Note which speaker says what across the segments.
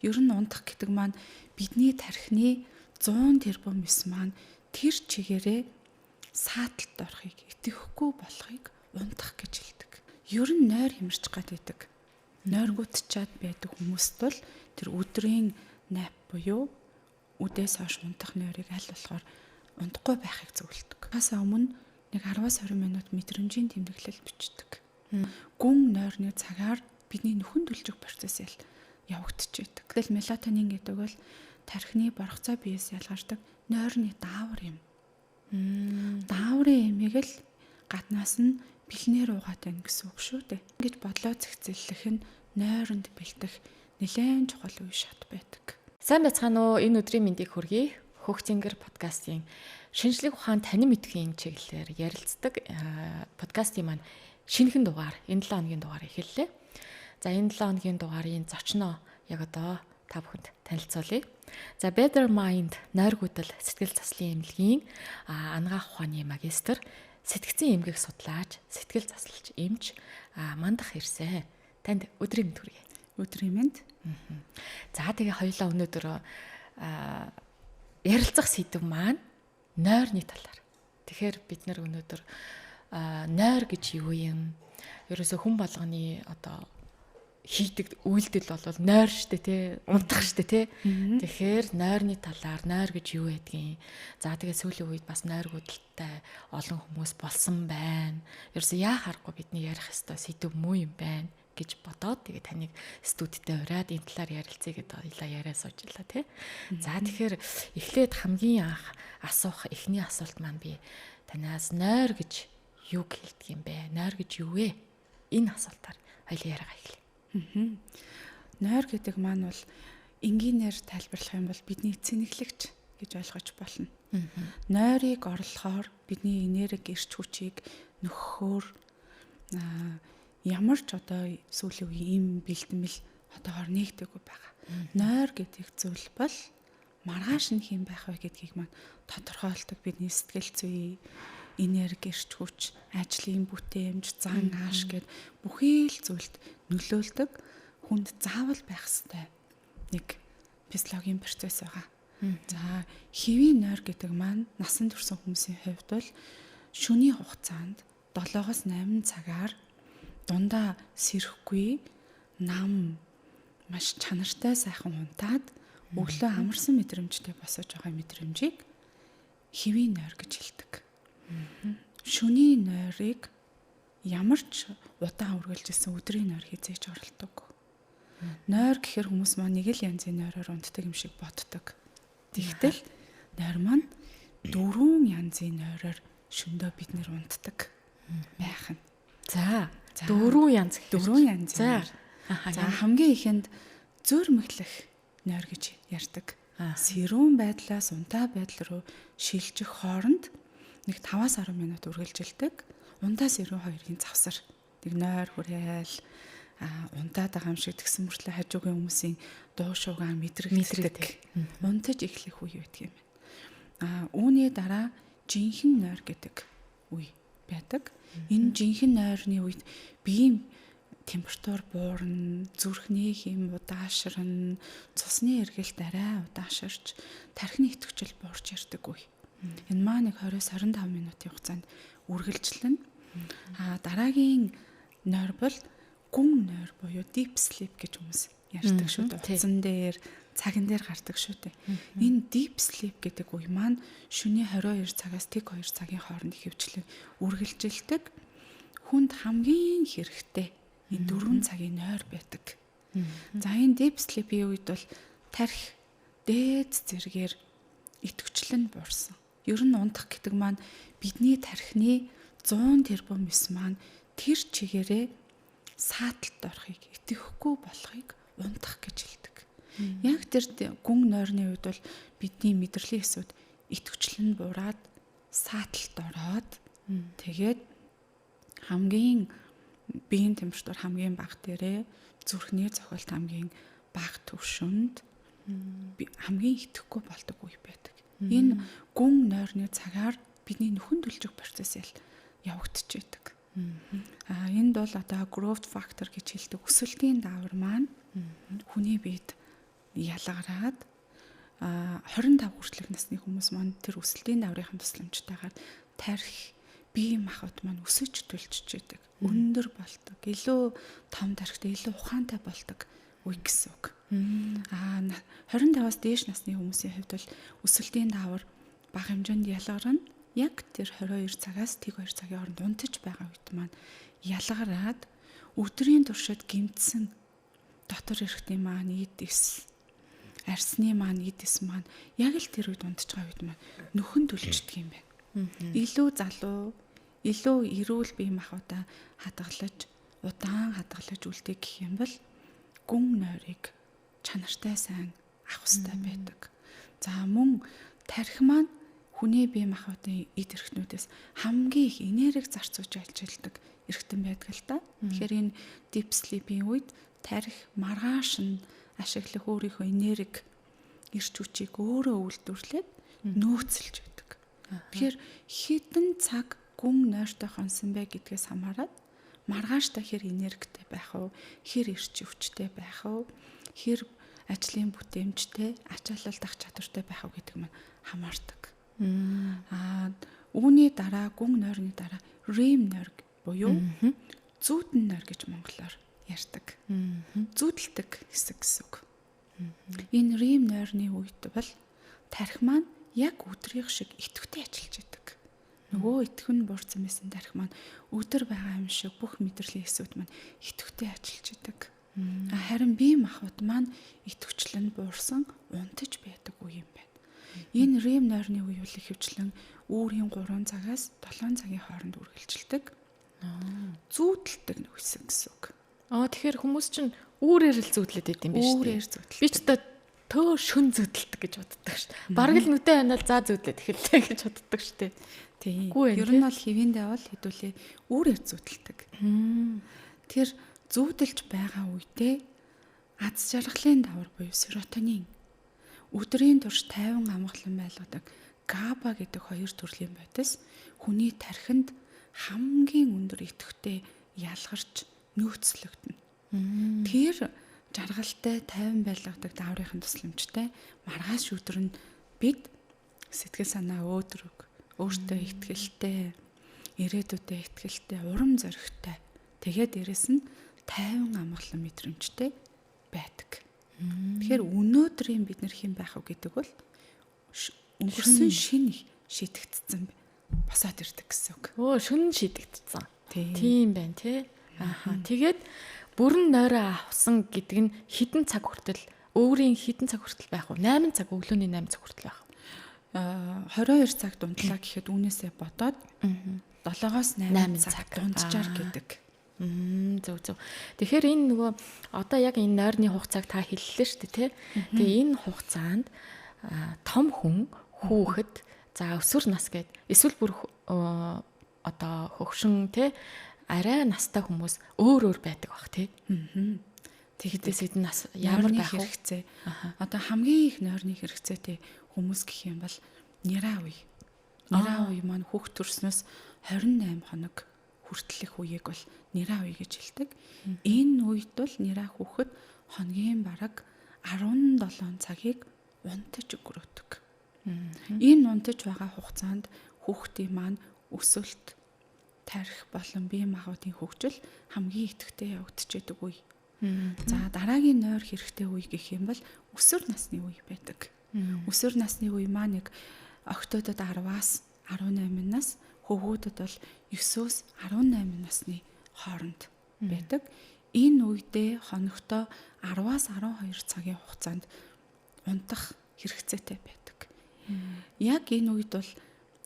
Speaker 1: Ер нь унтах гэдэг маань бидний тархины 100 тэрбум ёс маань тэр чигээрээ сааталд орохыг, итгэхгүй болохыг унтах гэж хэлдэг. Ер нь нойр хэмэрч гад байдаг. Нойргуудчаад байдаг хүмүүст бол тэр өдрийн nap буюу үдээс хойш унтах нойрыг аль болохоор унтахгүй байхыг зөвлөдөг. Хасаа өмнө нэг 10-20 минут мэдрэмжийн тэмдэглэл бичдэг. Гүн нойрны цагаар бидний нөхөн дүлжих процесс явагдчихэдэг. Тэгэл мелатонин гэдэг бол тархины боргоцоо биес ялгардаг нойрны даавар юм. Дааврын эмийг л гаднаас нь бэлнээр угаад байна гэсэн үг шүү дээ. Ингэж бодлоо зэгцэллэх нь нойронд бэлдэх нэлээд чухал үе шат байдаг.
Speaker 2: Сайн байцгаана уу? Энэ өдрийн мэндийг хүргэе. Хөх зингэр подкастын шинжлэх ухаан танин мэдхийн чиглэлээр ярилцдаг подкастын маань шинэхэн дугаар, энэ 7 хоногийн дугаар эхэллээ. За энэ 7 хоногийн дугаарын зочноо яг одоо та бүхэнд танилцуулъя. За Better Mind нойргуудал сэтгэл заслын эмнэлгийн анагаах ухааны магистр, сэтгцэн эмгэг судлаач, сэтгэл заслалч эмч Мандах ирсэн. Танд өдрийн мэнд хүргэе.
Speaker 1: Өдрийн мэнд.
Speaker 2: За тэгээ хоёулаа өнөөдөр ярилцах сэдэв маань нойрны талаар. Тэгэхээр бид нэр өнөөдөр нойр гэж юу юм? Ерөөсө хүн болгоны одоо хийдэг үйлдэл бол нойр штэ тий, унтах штэ тий. Тэгэхээр нойрны талаар нойр гэж юу байдгийг. За тэгээ сүүлийн үед бас нойргуудтай олон хүмүүс болсон байна. Ерөөсө яа харахгүй бидний ярих ёстой сэдэв муу юм байна гэж бодоод тэгээ таныг студидтэй ураад энэ талаар ярилцъя гэдээ хоёлаа яриа суужлаа тий. За тэгэхээр эхлээд хамгийн анх асуух эхний асуулт маань би танаас нойр гэж юу хэлдэг юм бэ? Нойр гэж юу вэ? Энэ асуултаар хоёлаа яриагаа эхлэе.
Speaker 1: Нойр гэдэг маань бол энгийнээр тайлбарлах юм бол бидний цэнэглэгч гэж ойлгож болно. Нойрыг орлохоор бидний энерги эрч хүчийг нөхөхөөр ямар ч одоо сүүлийн үеийн им бэлтгэл одоогоор нэгдэггүй байгаа. Нойр гэдэг зүйл бол маргааш нь хэм байх вэ гэдгийг маань тодорхойлдог. Бидний сэтгэл зүй, энерги эрч хүч, ажлын бүтээмж, зан ааш гэд бүхий л зүйлд нөлөөлдөг хүнд заавал байх ёстой нэг физиологийн процесс байгаа. За хэвийн нойр гэдэг маань насанд хүрсэн хүмүүсийн хувьд бол шөнийн хугацаанд 7-8 цагаар дундаа сэрэхгүй нам маш чанартай сайхан унтаад өглөө амарсан мэдрэмжтэй босож байгаа мэдрэмжийг хэвийн нойр гэж хэлдэг. Шөнийн нойрыг ямар ч удаан үргэлжилсэн өдрийн нойр хизээж оролдог. Нойр гэхэр хүмүүс маань нэг л янзын нойроор унтдаг юм шиг боддог. Тэгтэл нойр маань 4 янзын нойроор шөндөө бид нэр унтдаг байх нь.
Speaker 2: За 4 янз.
Speaker 1: За хамгийн ихэнд зөөрмөглөх нойр гэж ярьдаг. Сэрүүн байдлаас унтаа байдал руу шилжих хооронд нэг 5-10 минут үргэлжилдэг. Ундаа сэрүүн хоёрын завсар. Тэг нойр хүрээл унтаад байгаа юм шиг тэгсэн мөртлөө хажуугийн хүмүүсийн дуу шуугаа мэдрэгддэг. Унтаж эхлэх үе байдаг юм. Үүний дараа жинхэнэ нойр гэдэг үе байдаг. Энэ жинхэнэ нойрны үед биеийн температур буурна, зүрхний хэм удаашрна, цусны эргэлт арай удаашрч, тархины идэвхжил буурч ирдэг үе. Энэ маа нэг 20-25 минутын хугацаанд үргэлжлэнэ. Дараагийн нойр бол гүн нойр буюу deep sleep гэж хүмүүс ярьдаг шүү дээ. Утсан дээр, цаган дээр гардаг шүү дээ. Энэ deep sleep гэдэг үе маань шөнийн 22 цагаас 1-2 цагийн хооронд ихэвчлэн үргэлжилдэг. Хүнд хамгийн хэрэгтэй энэ 4 цагийн нойр байдаг. За энэ deep sleep-ийн үед бол тархи дээд зэргээр идэвхжил нь буурсан. Ер нь унтах гэдэг маань бидний тархины 100 тэрбум ёс маань тэр чигээрээ сааталд орохыг, итгэхгүй болохыг унтах гэж хэлдэг. Яг тэр гүн нойрны үед бол бидний мэдрэлийн эсүүд идэвхжил нь буураад сааталд ороод тэгээд хамгийн биеийн температур хамгийн бага дээрээ зүрхний цохилт хамгийн бага түвшинд хамгийн итгэхгүй болдог үе байдаг. Энэ гүн нойрны цагаар бидний нөхөн дүлжих процесс явагдчихэдэг. Энд бол одоо growth factor гэж хэлдэг өсөлтийн даавар маань хүний биед ялгараад 25 хүртэлх насны хүмүүс маань тэр өсөлтийн даврын тусламжтайгаар тархи бие махбод маань өсөж төлчж байдаг. Өндөр болдог. Илүү том тархитай, илүү ухаантай болдог үе гэсэн үг. 25-аас дээш насны хүмүүсийн хувьд бол өсөлтийн давар бага хэмжээнд ялгарна. Яг тэр 22 цагаас 1 2 цагийн хооронд унтаж байгаа үед маань ялгараад өдрийн туршид гэмтсэн дотор эрхтний маань эдис, арсны маань эдис маань яг л тэр үед унтаж байгаа үед маань нөхөн төлждөг юм байна. Илүү залуу, илүү эрүүл бие махбодаа хадгалж, удаан хадгалж үлдэх гэх юм бол гүн нойрыг чанартай сайн авах хэрэгтэй байдаг. За мөн тархи маань хүний бие махбодын эд эрхтнүүдээс хамгийн их энерги зарцуулж ажилладаг эрхтэн байдаг л та. Тэгэхээр энэ deep sleep-ийн үед тархи маргааш нь ашиглах өөрийнхөө энерги эрч хүчийг өөрөө үйлдвэрлээд нөөцлж байдаг. Тэгэхээр хэдэн цаг гүн нойртой хонсон бэ гэдгээс хамаарат маргааштай хэр энергитэй байх вэ? Хэр эрч хүчтэй байх вэ? Хэр ажлын бүтээмжтэй, ачаалал дах чадвартай байх вэ гэдэг нь хамаардаг. Үүний дараа гүн нойрны дараа REM нойр буюу зүүдэн нойр гэж монголоор ярьдаг. Зүүдэлдэг хэсэг гэсэн үг. Энэ REM нойрны үед бол тархи маань яг өдрийнх шиг идэвхтэй ажиллаж байдаг. Нөгөө идэвхэн буурсан байсан тархи маань өдөр байгаа юм шиг бүх мэдрэлийн хэсүүд маань идэвхтэй ажиллаж байдаг. Харин бие махбод маань идэвхчлэн буурсан унтаж байдаг үе юм байна. Энэ REM нойрны үе бол ихэвчлэн үүрийн 3 цагаас 7 цагийн хооронд үргэлжилдэг. Зүүдэлдэг хэсэг гэсэн үг.
Speaker 2: Тэгэхээр хүмүүс чинь үүрээр л зүүдлээд идэм биш үү?
Speaker 1: Үүрээр зүүдэлдэг.
Speaker 2: Би ч төө шүн зүүдэлдэг гэж боддог шүү дээ. Бараг л нүдэн ханаад заа зүүдлээд эхэллээ гэж боддог шүү дээ.
Speaker 1: Тийм. Ер нь бол хэвэндээ бол хэдүүлээ үүрээр зүүдэлдэг. Тэр зүүдэлж байгаа үедээ аз жаргалын давар буюу серотонин, өдрийн турш тайван амгалан байлгадаг GABA гэдэг хоёр төрлийн бодис хүний тархинд хамгийн өндөр идэвхтэй ялгарч нөөцлөгдөнө. Тэр жаргалтай тайван байлгадаг даврын тусламжтай маргааш өдөр нь бид сэтгэл санаа өөдрөг, өөртөө ихтгэлтэй, ирээдүйдээ ихтгэлтэй, урам зоригтой. Тэгээд дээрэс нь тайван амгалан мэдрэмжтэй байдаг. Тэгэхээр өнөөдрийн бид нар хэн байх вэ гэдэг бол өнгөрсөн шинэ шийдэгдсэн босоод ирдэг гэсэн үг.
Speaker 2: Шүн шийдэгдсэн. Тийм байна тий. Тэгээд бүрэн нойроо авсан гэдэг нь хэдэн цаг хүртэл өөрийн хэдэн цаг хүртэл байх вэ? 8 цаг, өглөөний 8 цаг хүртэл байх.
Speaker 1: 22 цаг дундлаа гэхэд үүнээсээ бодоод 7-оос 8 цаг дунджаар гэдэг. Зөв.
Speaker 2: Тэгэхээр энэ нөгөө одоо яг энэ нойрны хугацааг та хэллээ шүү дээ тий. Тэгээ энэ хугацаанд том хүн, хүүхэд, за өсвөр нас гээд эсвэл бүр одоо хөгшин тий арай настай хүмүүс өөр байдаг бах тий. Тэгэдээс эдэн нас ямар байх
Speaker 1: хэрэгцээ. Одоо хамгийн их нойрны хэрэгцээтэй хүмүүс гэх юм бол нэраа үе. Нэраа үе маань хүүхд төрснөөс 28 хоног хүртэлх үеийг бол нэраа үе гэж хэлдэг. Энэ үед бол нэраа хүүхэд хоногийн бараг 17 цагийг унтаж өнгөрөөдөг. Энэ унтаж байгаа хугацаанд хүүхдийн маань өсөлт, тарих болон бие махбодын хөгжил хамгийн идэвхтэй явагдчихэдэг үе. За дараагийн нойр хэрэгтэй үе гэх юм бол өсвөр насны үе байдаг. Өсвөр насны үе маань нэг октодод 10-аас 18 нас, хөвгүүдэд бол 9-өөс 18 насны хооронд байдаг. Энэ үедээ хоногтоо 10-аас 12 цагийн хугацаанд унтах хэрэгцээтэй байдаг. Яг энэ үед бол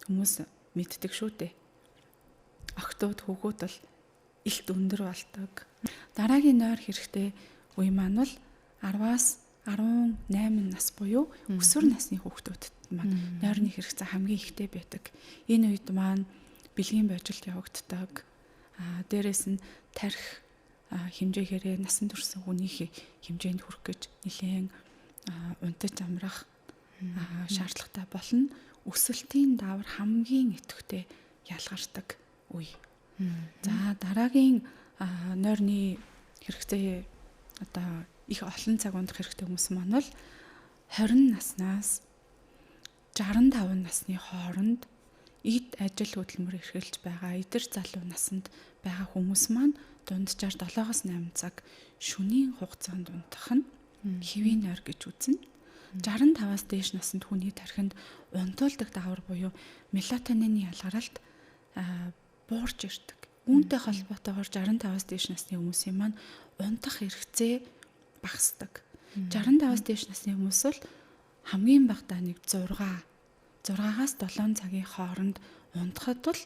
Speaker 1: хүмүүс мэддэг шүү дээ. Октод хөвгүүд бол илт өндөр болдог. Дараагийн нойр хэрэгтэй үе маань бол 10-аас 18 нас буюу өсвөр насны хүүхдүүдэд маань нойрны хэрэгцээ хамгийн ихтэй байдаг. Энэ үед маань бэлгийн божилт явагддаг. Дээрээс нь тарих хэмжээгээрээ насан турш хүнийх хэмжээнд хүрэх гэж нэлээд унтаж амрах шаардлагатай болно. Өсөлтийн давар хамгийн идэвхтэй ялгардаг үе. За дараагийн нойрны хэрэгцээ одоо их олон цаг унтах хэрэгтэй хүмүүс маань бол 20 наснаас 65 насны хооронд эд ажил хөдөлмөр эрхэлж байгаа эдэр залуу наснд байгаа хүмүүс маань дунджаар 7-8 цаг шөнийн хугацаанд унтах нь хэвийн нойр гэж үзнэ. 65-аас дээш наснд хүний тархинд унтуулдаг даавар буюу мелатонины ялгаралт буурч ирдэг. Үүнтэй холбоотойгоор 65-аас дээш насны хүмүүсийн маань унтах хэрэгцээ багасдаг. 65-аас дээш насны хүмүүс бол хамгийн багадаа нэг 6-аас 7 цагийн хооронд унтахад бол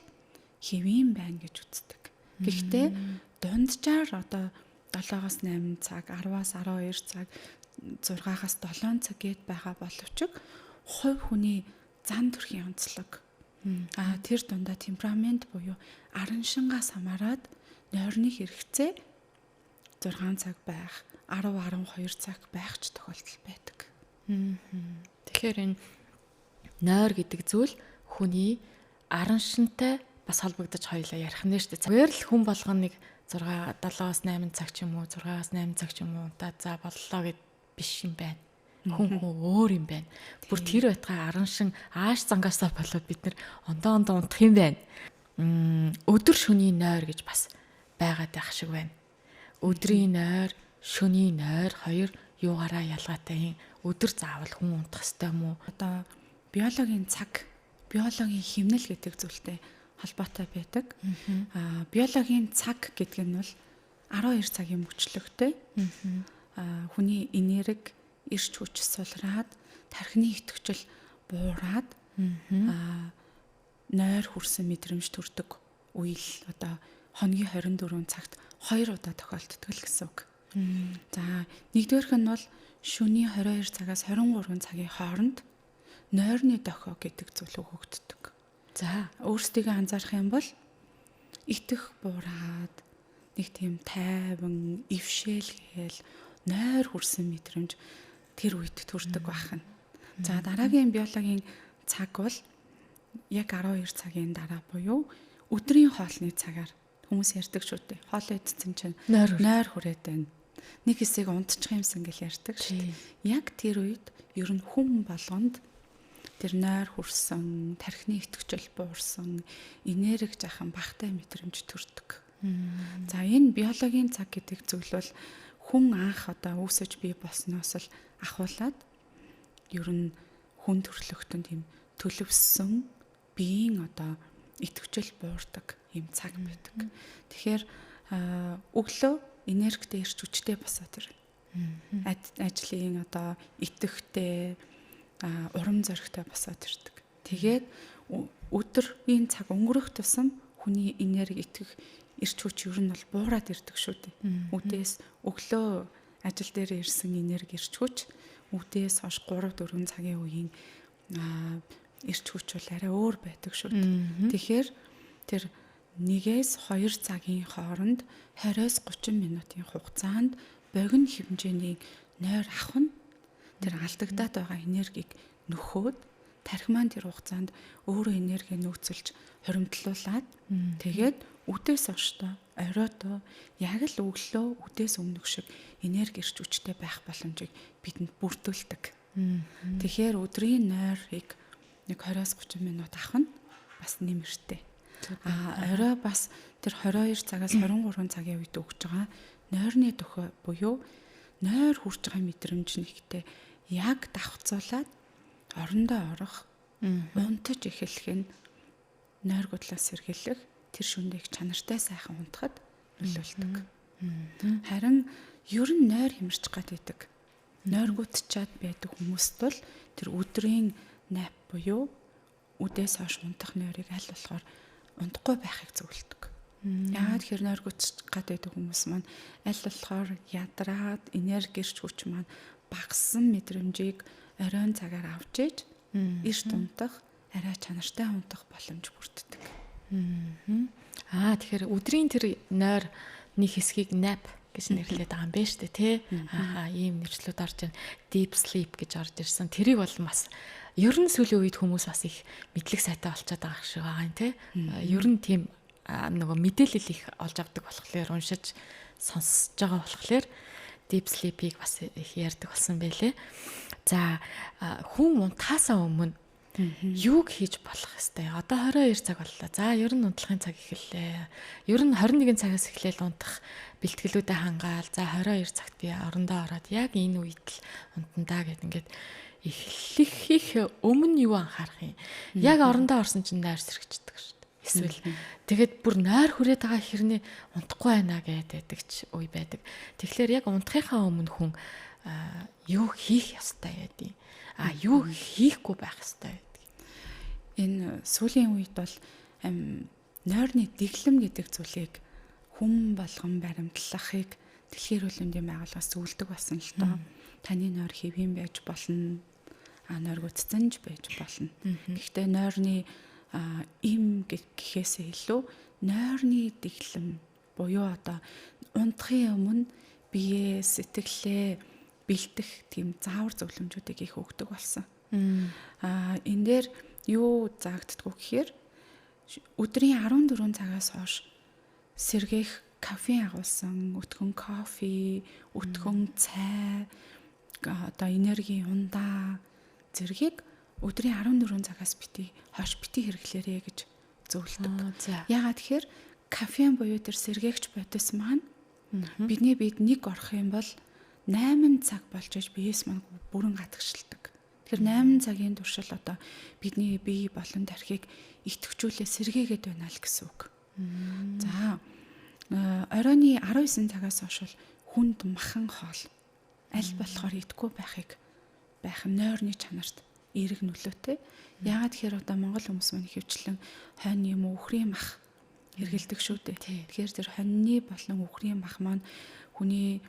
Speaker 1: хэвийн байна гэж үздэг. Гэхдээ дунджаар одоо 7-аас 8 цаг, 10-аас 12 цаг, 6-аас 7 цаг гээд байгаа боловч хувь хүний зан төрхийн онцлог тэр дундаа темперамент буюу арын шингаас хамаарат нойрны хэрэгцээ 6 цаг байх, 10-12 цаг байх ч тохиолдол байдаг.
Speaker 2: Тэгэхээр энэ нойр гэдэг зүйл хүний арын шинтэй бас холбогдож хоёлаа ярих нь шүү дээ. Зүгээр л хүн болгоно нэг 7-аас 8 цаг ч юм уу, 6-аас 8 цаг ч юм уу удаа за боллоо гэд биш юм байна. Хүн өөр юм байна. Бүр тэр байтгай арын шин ааш зангаасаа болоод бид нэр ондоо унтах юм байна. Өдөр шөнийн нойр гэж бас байгаад байх шиг байна. Өдрийн нойр, шөнийн нойр хоёр юугаараа ялгаатай юм? Өдөр заавал хүн унтах ёстой юм уу?
Speaker 1: Одоо биологийн цаг, биологийн хэмнэл гэдэг зүйлтэй холбоотой байдаг. Биологийн цаг гэдэг нь бол 12 цагийн мөчлөгтэй. Хүний энерги, эрч хүч сулраад, тархины идэвхжил буураад нойр хүрсэн мэдрэмж төрдөг үйл одоо хоногийн 24 цагт 2 удаа тохиолддог л гэсэн үг. За нэгдүгээрх нь бол шөнийн 22 цагаас 23 цагийн хооронд нойрны дохио гэдэг зүйл өгөгддөг. За өөрсдийгөө анзаарах юм бол итэх буураад нэг тийм тайван, ившээлгээл нойр хүрсэн мэдрэмж тэр үед төрдөг байна. За дараагийн биологийн цаг бол яг 12 цагийн дараа буюу өдрийн хоолны цагаар хүмүүс ярьдаг шүү дээ. Хоол идсэн чинь нойр хүрээд байна. Нэг хэсэг унтчих юмсан гэж ярьдаг шүү дээ. Яг тэр үед ер нь хүн болгонд тэр нойр хүрсэн, тархины идэвхжил буурсан, энерги жахан багтай мэдрэмж төрдөг. За энэ биологийн цаг гэдэг зүйл бол хүн анх одоо үүсэж бий болсноос л ахуулаад ер нь хүн төрлөختөнд тийм төлөвсөн биеийн одоо идэвхжил буурдаг юм цаг байдаг. Тэгэхээр өглөө энергитэй ирч хүчтэй босоод ирнэ. Ажлын одоо идэвхтэй урам зоригтой босоод ирдэг. Тэгээд өдрийн цаг өнгөрөх тусам хүний энерги итгэх ирч хүч ер нь бол буураад ирдэг шүү дээ. Үдээс өглөө ажил дээр ирсэн энерги ирч хүч үдээс хойш 3-4 цагийн үеийн ирч хүч бол арай өөр байдаг шүү дээ. Тэгэхээр тэр 1-2 цагийн хооронд 20-30 минутын хугацаанд богино хэмжээний нойр авах нь тэр алдагдаад байгаа энергийг нөхөөд тархи маань тэр хугацаанд өөрөө энерги нөөцөлж хоримтлуулад тэгээд үдээс хойштоо оройдоо яг л өглөө үдээс өмнөх шиг энерги ирч хүчтэй байх боломжийг бидэнд бүрдүүлдэг. Тэгэхээр өдрийн нойрыг нэг 20-30 минут авах нь бас нэмэртэй. Орой бас тэр 22 цагаас 23 цагийн үед өгж байгаа нойрны дохио буюу нойр хүрч байгаа мэдрэмж нэгтэй яг давхцуулаад орондоо орох, унтаж эхлэх нь нойр гудлаас сэргийлэх тэр шүндийг чанартай сайхан унтахад нөлөөлдөг. Харин ер нь нойр хэмэрч гаддаг. Нойр гутчаад байдаг хүмүүст бол тэр өдрийн nap буюу үдээс хойш унтах нойрыг аль болохоор унтахгүй байхыг зөвлөдөг. Яагаад тэгэхээр нойр гутчих гаддаг хүмүүс маань аль болохоор ядраад энерги ирч хүч маань багассан мэдрэмжийг оройн цагаар авч иж эрт унтах, арай чанартай унтах боломж бүрддэг.
Speaker 2: Тэгэхээр өдрийн тэр нойрны хэсгийг nap гэж нэрлэдэг байгаа юм байна шүү дээ, тий. Ийм нэршлүүд орж ийн deep sleep гэж орж ирсэн. Тэрийг бол бас ер нь сүүлийн үед хүмүүс бас их мэдлэг сайтай болчиход байгаа шиг байгаа юм, тий. Ер нь тийм нөгөө мэдээлэл их олж авдаг болохоор уншиж сонсож байгаа болохоор deep sleep-ийг бас их ярьдаг болсон байлээ. За хүн унтахаасаа өмнө юуг хийж болох хэвтэй. Одоо 22 цаг боллоо. За ер нь унтлахын цаг эхэллээ. Ер нь 21 цагаас эхлээл унтах бэлтгэлүүдэд хангаал. За 22 цагт би орондоо ороод яг энэ үед л унтандаа гэд ингээд эхлэх өмнө юу анхаарах юм. Яг орондоо орсон чинь нойр сэргчдэг шүү дээ. Эсвэл тэгээд бүр нойр хүрээд байгаа хэрнээ унтахгүй байна гэдэг ч үе байдаг. Тэгэхээр яг унтахынхаа өмнө хүн юу хийх ёстой байдیں۔ Юу хийхгүй байх ёстой байдаг.
Speaker 1: Энэ сүүлийн үед бол нойрны дэглэм гэдэг зүйлийг хүн болгон баримтлахыг Дэлхийн эрүүл мэндийн байгууллагаас зөвлөдөг болсон л доо. Таны нойр хэвийн байж болно. Нойр гүццэнж байж болно. Гэхдээ нойрны им гэхээсээ илүү нойрны дэглэм буюу одоо унтахын өмнө биеэ сэтгэлээ бэлдэх тийм заавар зөвлөмжүүдийг их өгдөг болсон. Энэ дээр юу заагддггүй гэхээр өдрийн 14 цагаас хойш сэргээх кофеин агуулсан өтгөн кофе, өтгөн цай, одоо энерги ундаа зэргийг өдрийн 14 цагаас хойш бити хэрэглээрэй гэж зөвлөдөг. Яагаад тэгэхээр кофеин буюу тэр сэргээгч бодис маань бидний биед нэг орох юм бол 8 цаг болж иж биеэс маань бүрэн гадагшилдаг. Тэгэхээр 8 цагийн туршил одоо бидний бие болон тархийг идэвхжүүлээ сэргээгээд байна л гэсэн үг. За оройны 19 цагаас хойш хүнд махан хоол аль болохоор идэхгүй байх нойрны чанарт эерэг нөлөөтэй. Яагаад тэгэхээр одоо монгол хүмүүс маань хөвчлэн хонь юм уу үхрийн мах хэргэлдэг шүү дээ. Тэгэхээр тэр хоньны болон үхрийн мах маань хүний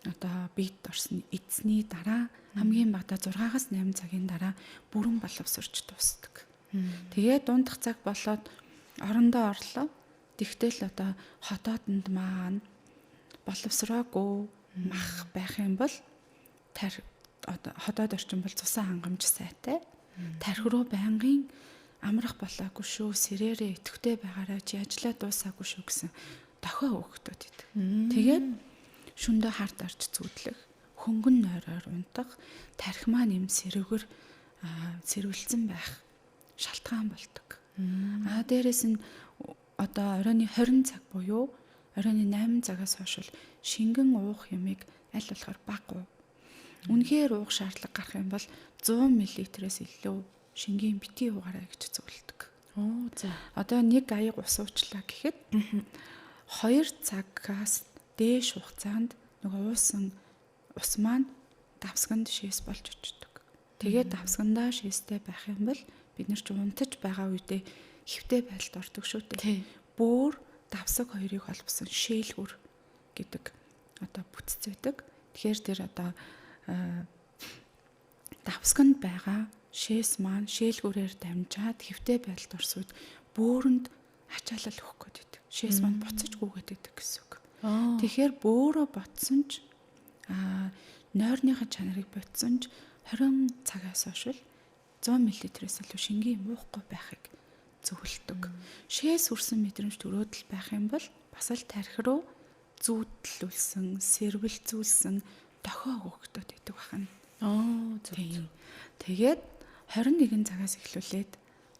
Speaker 1: одоо биед орсон эзний дараа хамгийн багадаа 6-8 цагийн дараа бүрэн боловсрч дуусдаг. Тэгээд дундах цаг болоод орондоо орлоо. Тэгтэл одоо хотоодонд маань боловсроогүй мах байх юм бол хотоод орчин бол цусан хангамж сайтай. Тархи руу байнгын амрах болоогүй шүү, сэрээрээ идэвхтэй байгаарай чи ажиллаа дуусаагүй шүү гэсэн дохио өгөхдөд идэг. Тэгээд шөндөө хард орж зүудлэх, хөнгөн нойроор унтах, тархи маань юм сэрвэлцэн байх шалтгаан болдог. Дээрээс нь одоо оройны 20 цаг буюу оройны 8 цагаас хойш шингэн уух юмыг аль болохоор бага уу. Үнэхээр уух шаардлага гарах юм бол 100 мл-ээс илүү шингийн бити уугаарай гэж зөвлөдөг. Одоо нэг аяг ус уучлаа гэхэд 2 цагаас дээш хугацаанд нөгөө уусан ус маань давсганд шээс болж очдог. Тэгээд давсгандаа шээстэй байх юм бол бид нар ч унтаж байгаа үедээ хэвтэй байдалд ордог шүү дээ. Бөөр давсаг хоёрыг холбосон шээлгүр гэдэг одоо бүтц байдаг. Тэгэхээр тэр одоо давсганд байгаа шээс маань шээлгүрээр дамжаад хэвтэй байдалд орсууд бөөрөнд ачаалал өгөх гээд байдаг. Шээс маань буцаж гүгээд байдаг гэсэн үг. Тэгэхээр бөөрөө ботсон ч нойрныхаа чанарыг ботсон ч 20 цагаас хойш 100 мл-ээс илүү шингийн муухгүй байхыг зөвлөдөг. Шээс үрсэн мэдрэмж төрөөдөл байх юм бол бас л тархи руу зүүдлүүлсэн, сэрвэлзүүлсэн дохио өгөхдөд байдаг байна. Тэгээд 21 цагаас эхлүүлээд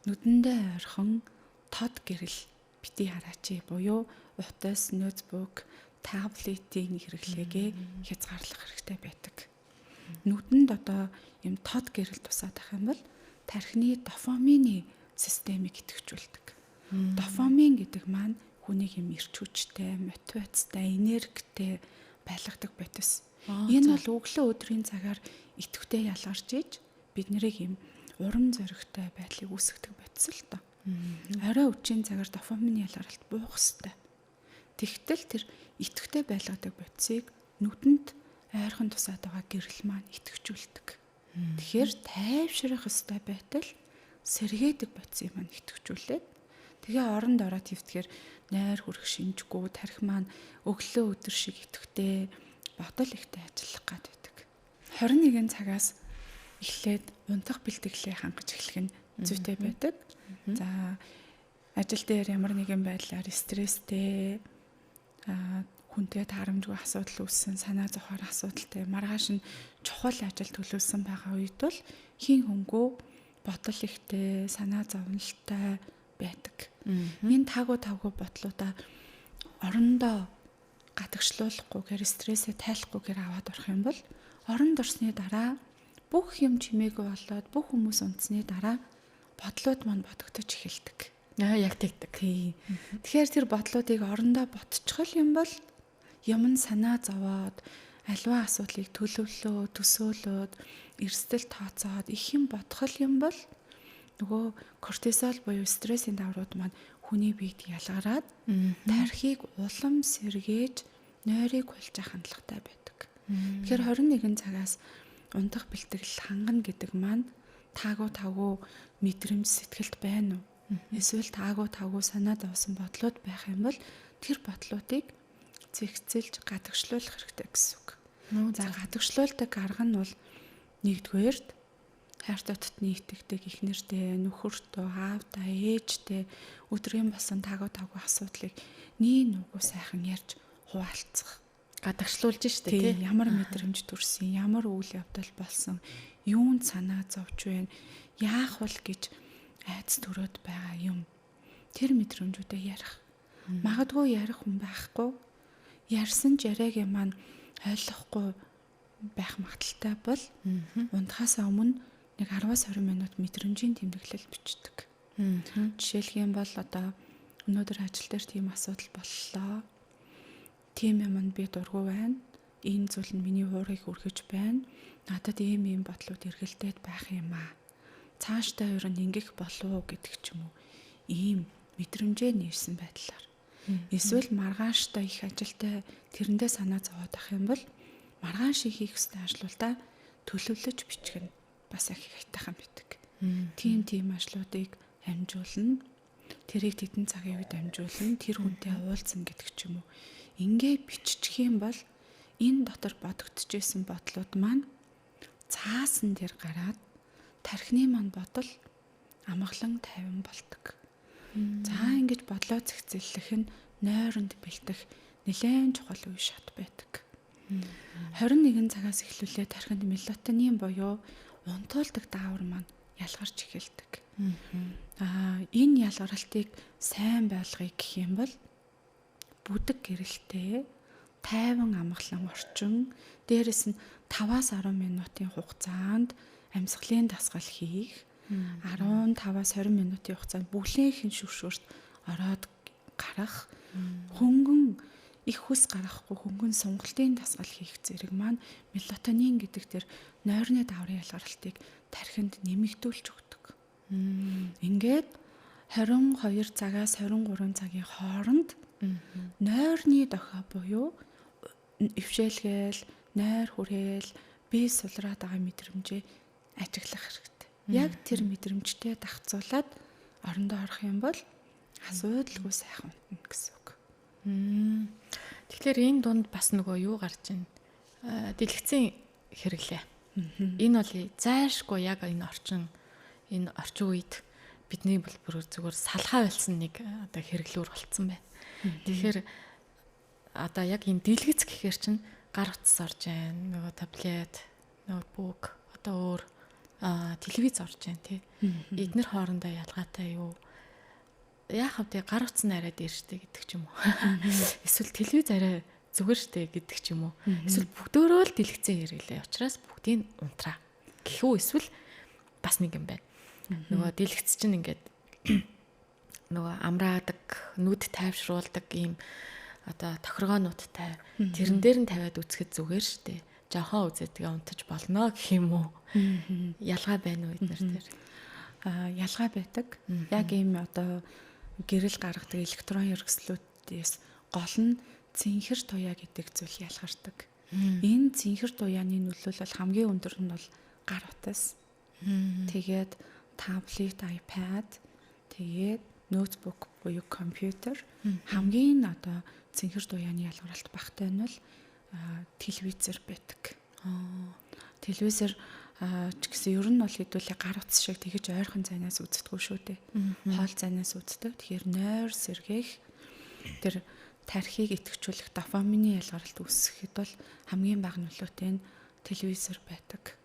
Speaker 1: нүдэндээ ойрхон тод гэрэл бити хараач буюу утас, ноутбук, таблетийн хэрэглээгээ хязгаарлах хэрэгтэй байдаг. Нүдэнд одоо юм тод гэрэл тусаад байх юм бол тархины дофамины системийг идэвхжүүлдэг. Дофамин гэдэг маань хүнийг юм эрч хүчтэй, мотивацтай, энергитэй байлгадаг бодис. Энэ бол өглөө өдрийн цагаар идэвхтэй ялгарч иж бид нарыг юм урам зоригтой байдлыг үүсгдэг бодис л доо. Орой үеийн цагаар дофамины ялгаралт буух ёстой. Тэгтэл тэр идэвхтэй байлгадаг бодисыг нүдэнд ойрхон тусаад байгаа гэрэл маань идэвхжүүлдэг. Тэгэхээр тайвшрах ёстой байтал сэргээдэг бодисыг маань идэвхжүүлээд тэгээ оронд ороод хөвтгөр нойр хүрэх шинжгүй тархи маань өглөө өдөр шиг идэвхтэй бодол ихтэй ажиллах гад байдаг. 21 цагаас эхлээд унтах бэлтгэлээ хангаж эхлэх нь зүйтэй байдаг. За ажил дээр ямар нэгэн байдлаар стресстэй хүнтэй таарамжгүй асуудал үүссэн, санаа зовхоор асуудалтай, маргааш нь чухал ажил төлөвлөсөн байгаа үед бол хин хөнгөө бодол ихтэй, санаа зовлонтой байдаг. Энэ тавгүй бодлуудаа орондоо гадагшлуулахгүйгээр, стрессээ тайлахгүйгээр аваад орох юм бол оронд орсны дараа бүх юм чимээгүй болоод бүх хүмүүс унтсны дараа бодлууд мань бодогдож эхэлдэг.
Speaker 2: Яг тэгдэг.
Speaker 1: Тэгэхээр тэр бодлуудыг орондоо ботчихол юм бол юм нь санаа зовоод аливаа асуудлыг төлөвлөө, төсөөлөөд, эрсдэл тооцоод их юм бодхол юм бол нөгөө кортизол буюу стрессийн даврууд маань хүний биед ялгараад тархийг улам сэргээж нойрыг хулж авах хандлагатай байдаг. Тэгэхээр 21 цагаас унтах бэлтгэл хангана гэдэг маань тавгүй мэдрэмж сэтгэлд байна уу? Эсвэл тавгүй санаа зовсон бодлууд байх юм бол тэр бодлуудыг зэгцэлж гадагшлуулах хэрэгтэй гэсэн үг. За гадагшлуулдаг арга нь бол нэгдүгээрт хайртай дотны итгэдэг эхнэртэй, нөхөртөө, аавтай, ээжтэй өдрийн болсон тавгүй асуудлыг нүүгөө сайхан ярьж хуваалцах.
Speaker 2: Гадагшлуулж штэ
Speaker 1: тий. Ямар мэдрэмж төрсөн, ямар үйл явдал болсон, юунд санаа зовж байна, яах вэ гэж айц төрөөд байгаа юм. Тэр мэдрэмжүүдээ ярих. Магадгүй ярих хүн байхгүй. Ярьсан ч яриагийн маань ойлгохгүй байх магадaltaй бол унтахаас өмнө нэг 10-20 минут мэдрэмжийн тэмдэглэл бичдэг. Жишээлх юм бол одоо өнөөдөр ажил дээр тийм асуудал боллоо. Тийм юмд би дургүй байна. Энэ зүйл нь миний уурыг үргэж байна. Надад ийм бодлууд эргэлдээд байх юм аа. Цаашдаа ер нь ингэх болов уу гэдэг ч юм уу. Ийм мэдрэмжээ нээсэн байдлаар. Эсвэл маргааштай их ажилтай тэрэндээ санаа зовоод ах юм бол маргааш хийх ёстой ажлуудаа төлөвлөж бичих нь бас их хайтайхан байдаг. Тийм ажлуудыг амжуулна. Тэрийг тэдэн цагийн үед амжуулна. Тэр хүнтэй уулзсан гэдэг ч юм уу. Ингээ биччих юм бол энэ дотор бодогдчихсэн бодлууд маань цаасан дээр гараад тархины маань бодол амгалан тайван болдог. За ингэж бодлоо зэгцэллэх нь нойронд бэлтэх нэлээд чухал үе шат байдаг. 21 цагаас эхлүүлээ тархинд мелатонин буюу унтуулдаг даавар маань ялгарч эхэлдэг. Энэ ялгаралтыг сайн байлгахыг гэх юм бол бүдэг гэрэлтэй тайван амгалан орчин, дээрэс нь 5-10 минутын хугацаанд амьсгалын дасгал хийх, 15-20 минутын хугацаанд бүлээн шүршүрт ороод гарах, хөнгөн их хүс гаргахгүй хөнгөн сунгалтын дасгал хийх зэрэг маань мелатонин гэдэг тэр нойрны даврын ялгаралтыг тархинд нэмэгдүүлж өгдөг. Ингээд 22 цагаас 23 цагийн хооронд нойрны дохио буюу эвшээлгээл, нойр хүрээл, бие сулраад байгаа мэдрэмжээ ажиглах хэрэгтэй. Яг тэр мэдрэмжтэй дахцуулаад орондоо орох юм бол асуудалгүй сайхан унтна гэсэн үг.
Speaker 2: Тэгэхээр энэ дунд бас нөгөө юу гарч байна? Дэлгэцийн хэрэглээ. Энэ бол зайшгүй яг энэ орчин үед бидний бүр зүгээр салхаа байлсан нэг одоо хэрэглүүр болцсон байна. Тэгэхээр одоо яг энэ дэлгэц гэхээр чинь гар утас орж байна. Нөгөө таблет, ноутбук, одоо өөр телевиз орж байна тий. Эднэр хоорондоо ялгаатай юу? Яахав тий гар утас нь арай дээр штэ гэдэг ч юм уу. Эсвэл телевиз арай зүгээр штэ гэдэг ч юм уу. Эсвэл бүгдөө л дэлгэцэн хэрэглээ. Учираас бүгдийг унтраа. Гэхүү эсвэл бас нэг юм байна. Нөгөө дэлгэц чинь ингээд нөгөө амраадаг, нүд тайвшруулдаг ийм одоо тохиргоонуудтай тэрэн дээр нь тавиад үзэхэд зүгээр штэ. Жохон үзээ тэгээ унтаж болно гэх юм уу? Ялгаа байна уу эднэр тэр?
Speaker 1: Ялгаа байдаг. Яг ийм одоо гэрэл гаргадаг электрон хэрэгслүүдээс гол нь цэнхэр туяа гэдэг зүйл ялгардаг. Энэ цэнхэр туяаны нөлөөлөл хамгийн өндөр нь бол гар утас. Тэгээд таблет, iPad, тэгээд ноутбук буюу компьютер хамгийн одоо цэнхэр туяаны ялгаралт багтай нь бол телевизэр байдаг. Телевизэр ч гэсэн ер нь бол хэдүүлээ гар утас шиг тэгэж ойрхон зайнаас үздэггүй шүү дээ. Хоол зайнаас үздэг. Тэгэхээр нойр сэргээх тэр тархийг идэвхжүүлэх дофамины ялгаралт үүсгэхэд бол хамгийн бага нөлөөтэй нь телевизор байдаг.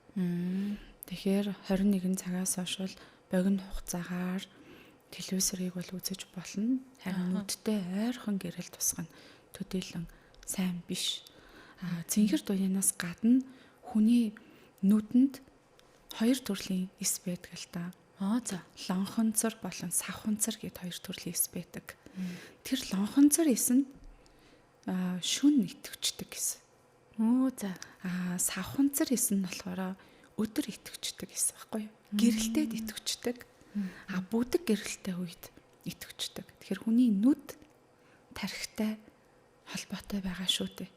Speaker 1: Тэгэхээр 21 цагаас хойш богино хугацаагаар телевизорыг бол үзэж болно. Харин нүдтэй ойрхон гэрэл тусгана төдийлөн сайн биш. Цэнхэр дуянаас гадна хүний нүдэнд хоёр төрлийн эс байдаг л да.
Speaker 2: За.
Speaker 1: Лонхонцор болон савхонцор гэд хоёр төрлийн эс байдаг. Тэр лонхонцор эс нь шүн идэвхждэг гэсэн.
Speaker 2: За.
Speaker 1: Савхонцор эс нь болохоор өдөр идэвхждэг гэсэн байхгүй юу? Гэрэлтээд идэвхждэг. Бүдэг гэрэлтэй үед идэвхждэг. Тэгэхээр хүний нүд тархитай холбоотой байгаа шүү дээ.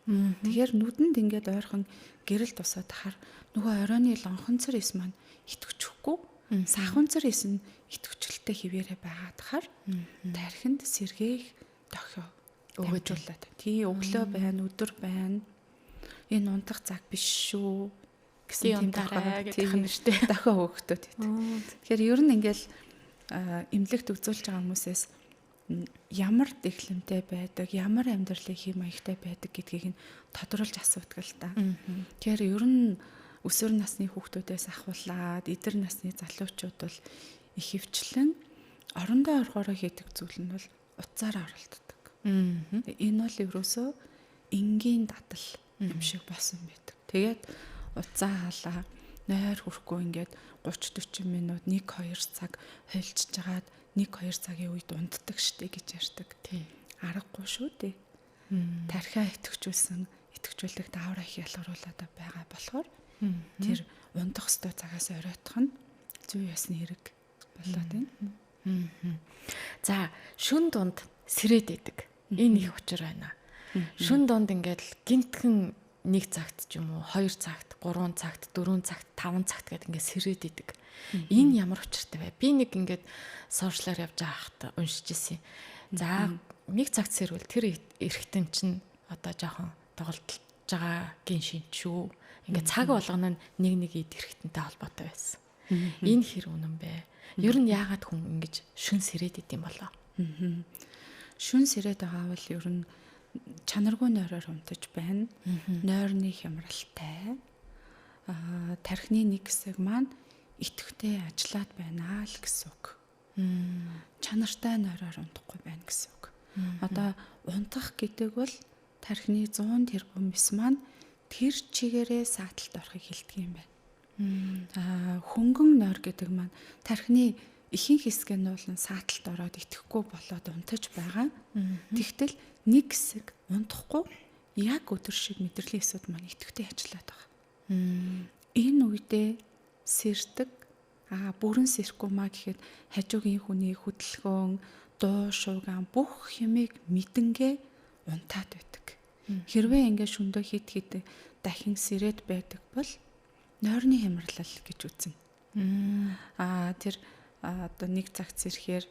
Speaker 1: Тэгэхээр нүдэнд ингээд ойрхон гэрэл тусаад тахаар нөгөө оройны лонхонцор эс маань идэвхжихгүй, савхонцор эс нь идэвхжлэлтэй хിവэрэ байгаа тахаар тархинд сэргээх дохио өгөөжүүлээд. Тий, өглөө байна, өдөр байна. Энэ унтах цаг биш шүү гэсэн тийм
Speaker 2: дараа гэх юм шүү дээ.
Speaker 1: Дохио өгөхдөд. Тэгэхээр ер нь ингээл эмнэлэгт үзүүлж байгаа хүмүүсээс ямар дэглэмтэй байдаг, ямар амьдралын хэм маягтай байдаг гэдгийг нь тодруулж асуудаг л та. Тэгэхээр ер нь өсвөр насны хүүхдүүдээс ахуулаад эдэр насны залуучууд бол ихэвчлэн орондоо орохоор хийдэг зүйл нь бол утсаар оролддог. Энэ бол ерөөсөө энгийн дадал юм шиг болсон байдаг. Тэгээд уцаа хаалаа нойр хүрхгүй ингээд 30-40 минут 1-2 цаг хойлчж жагаад 1-2 цагийн үед унддаг штэ гэж ярьдаг.
Speaker 2: Тий.
Speaker 1: Аргагүй шүү дээ. Тархиа идэвхжүүлэх даавар их ялгаруулаад байгаа болохоор тэр ундах ёстой цагаас оройтох нь зүй ясны хэрэг болоод байна.
Speaker 2: За, шүн дунд сэрээд идэг. Энэ их учир байна. Шүн дунд ингээд гинтхэн 1 цагт ч юм уу 2 цагт 3 цагт 4 цагт 5 цагт гэдэг ингээд сэрээд идэг. Энэ ямар учиртай вэ? Би нэг ингээд сошиалаар явж байхад уншиж ирсэн. За 1 цагт сэрвэл тэр эргэтэн чинь одоо жоохон тоглолтж байгаа гин шинж шүү. Ингээд цаг болгоно нь нэг ид эргэтэнтэй холбоотой байсан. Энэ хэр үнэн бэ? Ер нь яагаад хүн ингэж шүн сэрээд идэм болоо?
Speaker 1: Шүн сэрээд байгаа бол ер нь чанаргүй нойроор унтаж байна. Нойрны хямралтай. Тархины нэг хэсэг маань идэвхтэй ажиллаад байна л гэсэн үг. Чанартай нойроор унтахгүй байна гэсэн үг. Одоо унтах гэдэг бол тархины 100 тэрбум эс маань тэр чигээрээ сааталт орохыг хэлдэг юм байна. Хөнгөн нойр гэдэг маань тархины ихэнх хэсэг нь бол сааталт ороод идэхгүй болоод унтаж байгаа. Тэгтэл нэг хэсэг унтахгүй яг өдөр шиг мэдрэлийн эсүүд маань идэвхтэй ажиллаад байгаа. Энэ үедээ сэрдэг бүрэн сэрхгүй маа гэхэд хажуугийн хүний хөдөлгөөн, дуу шууган бүх юмыг мэдэнгээ унтаад байдаг. Хэрвээ ингээд шөндөө хит дахин сэрээд байдаг бол нойрны хямралал гэж үзнэ. Тэр одоо 1 цагт сэрэхээр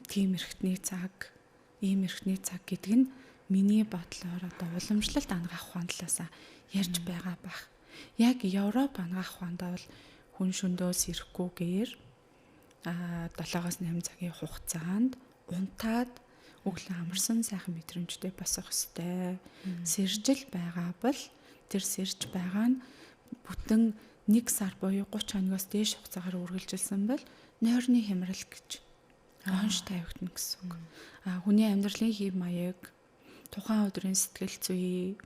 Speaker 1: тийм эрхтний цаг, ийм эрхтний цаг гэдэг нь миний бодлоор одоо уламжлалт ангаах ухаан талаас ярьж байгаа бах. Яг Европ ангаах ухаандаа бол хүн шөндөө сэрэхгүйгээр 7-8 цагийн хугацаанд унтаад өглөө амарсан сайхан мэдрэмжтэй босох ёстой. Сэржил байгаа бол тэр сэрж байгаа нь бүтэн 1 сар буюу 30 хоногоос дээш хугацаагаар үргэлжилсэн бол нойрны хямрал гэж онш тавигдана гэсэн үг. Хүний амьдралын хэв маяг, тухайн өдрийн сэтгэл зүй,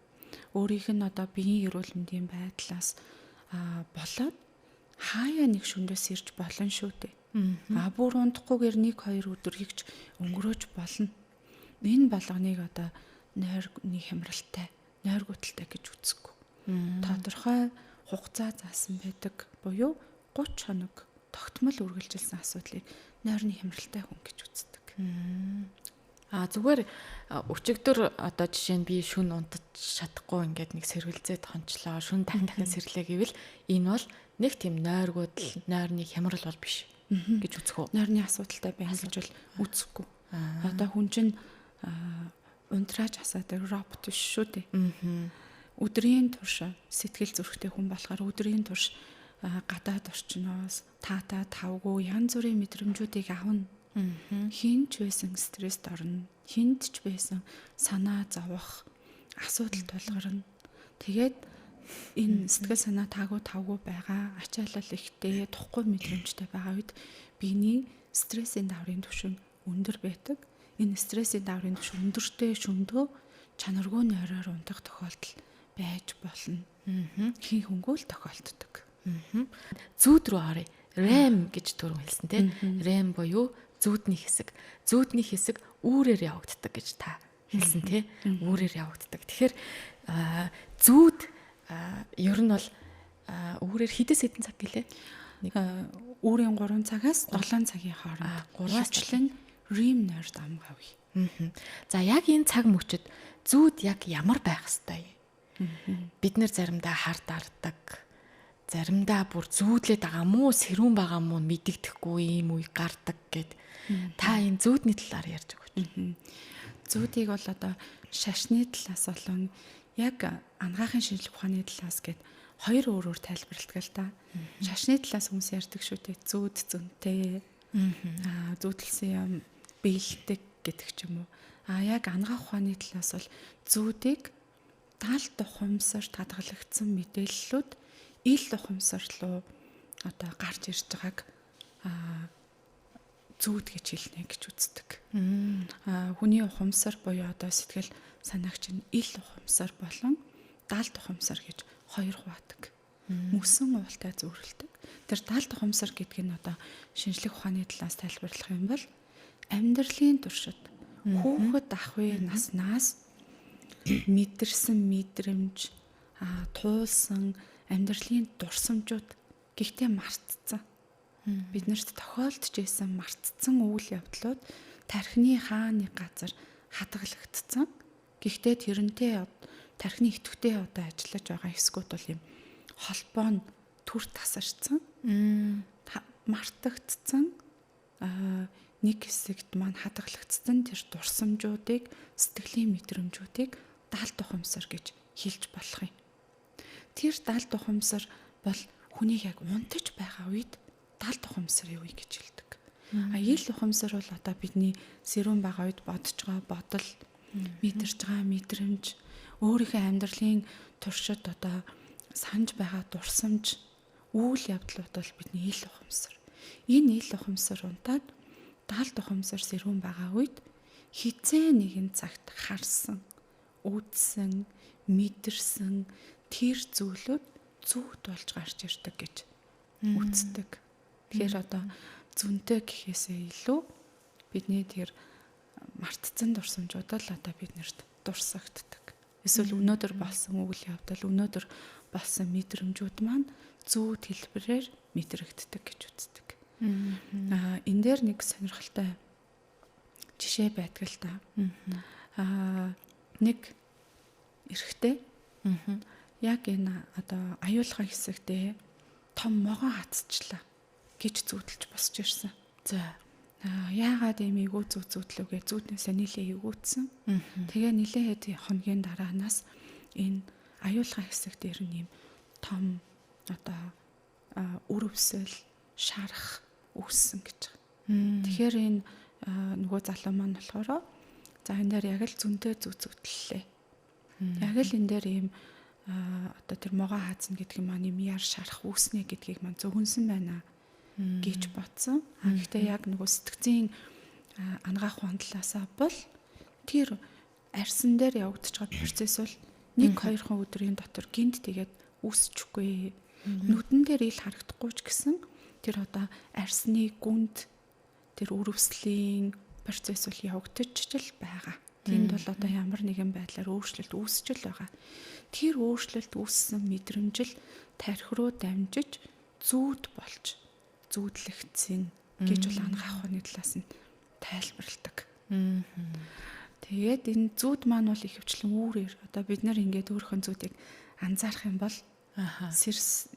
Speaker 1: өөрийнх нь одоо биеийн эрүүл мэндийн байдлаас болоод хаяа нэг шөндөө сэрж болно шүү дээ. Бүр унтахгүйгээр 1-2 өдөр хийгч өнгөрөөж болно. Энэ болгоныг одоо нойрны хямралтай, нойр гуталтай гэж үзэхгүй. Тодорхой хугацаа заасан байдаг буюу 30 хоног тогтмол үргэлжилсэн асуудлыг нойрны хямралтай хүн гэж үздэг.
Speaker 2: Зүгээр өчигдөр одоо жишээ нь би шүн унтаж чадахгүй ингээд нэг сэргэлзээд хончлоо, шүн дахин сэрлээ гэвэл энэ бол нэг тийм нойргуудл, нойрны хямрал бол биш гэж үзэх үү?
Speaker 1: Нойрны асуудалтай байна гэж бол үзэхгүй. Одоо хүн чинь унтрааж асаадаг робот биш шүү дээ. Өдрийн турш сэтгэл зүрэхтэй хүн болохоор өдрийн турш гадаад орчноос таата тавгүй янз бүрийн мэдрэмжүүдийг авна. Хинч байсан стресст орно. Хинд ч байсан санаа зовох, асуудал тулгарна. Тэгээд энэ сэтгэл санаа тавгүй байгаа, ачаалал ихтэй, тухгүй мэдрэмжтэй байгаа үед биений стрессийн даврын түвшин өндөр байдаг. Энэ стрессийн даврын түвшин өндөртэй шөндөө чанаргүй нойроор унтах тохиолдол байж болно. Хин хөнгөл тохиолддог.
Speaker 2: Зүүд рүү оръё. REM гэж түрүүн хэлсэн тий. REM буюу зүүдний хэсэг. Зүүдний хэсэг үүрээр явагддаг гэж та хэлсэн тий. Үүрээр явагддаг. Тэгэхээр зүүд ер нь бол үүрээр хэдээс хэдэн цаг гэлээ?
Speaker 1: Үүрийн 3 цагаас 7 цагийн хооронд. 3-члэн REM нойрд амгаа авъя.
Speaker 2: За яг энэ цаг мөчид зүүд яг ямар байх хэвээр юм? Бид нэр заримдаа хард арддаг. Заримдаа бүр зүүдлээд байгаа мó сэрүүн байгаа мó мэдэгдэхгүй юм уу гардаг гэд та энэ зүүдний талаар ярьж өгөөч.
Speaker 1: Зүүдийг бол одоо шашны талаас болон яг ангаахын шинжилгээ ухааны талаас гэд хоёр өөрөөр тайлбарладаг л та. Шашны талаас хүмүүс ярьдаг шүү дээ. Зүүд зөнтэй. Зүүдэлсэн юм биелдэг гэдэг ч юм уу. Яг ангаах ухааны талаас бол зүүдийг даалт тухамсар хадгалагдсан мэдээллүүд ил ухамсар руу одоо гарч ирж байгааг зүүд гэж хэлнэ гэж үздэг. Хүний ухамсар буюу одоо сэтгэл санаагч нь ил ухамсар болон даалт ухамсар гэж хоёр хуваадаг. Мөсөн уултай зөвөрлөдөг. Тэр даалт ухамсар гэдэг нь одоо шинжлэх ухааны талаас тайлбарлах юм бол амьдралын туршид хүүхэд ахуй наснаас мэдэрсэн мэдрэмж, туулсан амьдралын дурсамжууд гэхдээ мартцсан. Биднэрт тохиолдож исэн мартцсан үйл явдлууд тархины хааны газар хадгалагдсан. Гэхдээ тэрнтэй тархины идэвхтэй одоо ажиллаж байгаа хэсгүүд бол юм холбоо нь түр тасарсан. Мартагдсан нэг хэсэгт маань хадгалагдсан тэр дурсамжуудыг, сэтгэлийн мэдрэмжүүдийг даалт ухамсар гэж хэлж болох юм. Тэр даалт ухамсар бол хүнийг яг унтаж байгаа үед даалт ухамсар юу гэж хэлдэг. Ил ухамсар бол одоо бидний сэрүүн байгаа үед бодож байгаа бодол, мэдэрч байгаа мэдрэмж, өөрийнхөө амьдралын туршид одоо санаж байгаа дурсамж, үйл явдлууд бол бидний ил ухамсар. Энэ ил ухамсар унтаад даалт ухамсар сэрүүн байгаа үед хизээ нэгэн цагт харсан, үзсэн, мэдэрсэн тэр зүйлүүд зүүд болж гарч ирдэг гэж үздэг. Тэгэхээр одоо зүнтэй гэхээсээ илүү бидний тэр мартцсан дурсамжууд л одоо биднэрт дурсагддаг. Эсвэл өнөөдөр болсон үйл явдал, өнөөдөр болсон мэдрэмжүүд маань зүүд хэлбэрээр мэдрэгддэг гэж үздэг. Энэ дээр нэг сонирхолтой жишээ байдаг л та. Нэг эрэгтэй яг энэ одоо аюулгай хэсэгтээ том могоо хатцчлаа гэж зүүдэлж босч ирсэн.
Speaker 2: За
Speaker 1: яагаад ийм эйгүү зүүдлүүгээ зүүднээсээ нилээ эйгүүцсэн. Тэгээ нилээ хэд хоногийн дараанаас энэ аюулгай хэсэг дээр нь ийм том одоо үрвсэл шарах үүссэн гэж байна. Тэгэхээр энэ нөгөө залуу маань болохоор за энэ дээр яг л зөнтэй зүүдлээ. Яг л энэ дээр ийм одоо тэр могоо хаацна гэдэг юм аа юм яар шарах үүснэ гэдгийг маань зөвгөнсөн байна гэж бодсон. Гэхдээ яг нөгөө сэтгцийн ангаах хандлаасаа бол тэр арьсан дээр явагдаж байгаа процесс бол 1-2 өдрийн дотор гинт тэгээд үүсчихгүй. Нүдэн дээр ил харагдахгүй ч гэсэн тэр одоо арьсны гүнд тэр үрвслийн процесс бол явагдаж л байгаа. Тэнд бол одоо ямар нэгэн байдлаар өөрчлөлт үүсэж л байгаа. Тэр өөрчлөлт үүссэн мэдрэмжил тархи руу дамжиж зүүд болж зүүдлэгдсэн гэж бол ангаах ухааны талаас нь тайлбарладаг. Тэгээд энэ зүүд маань бол ихэвчлэн үүрээр одоо бид нар ингээд өөрхөн зүүдийг анзаарах юм бол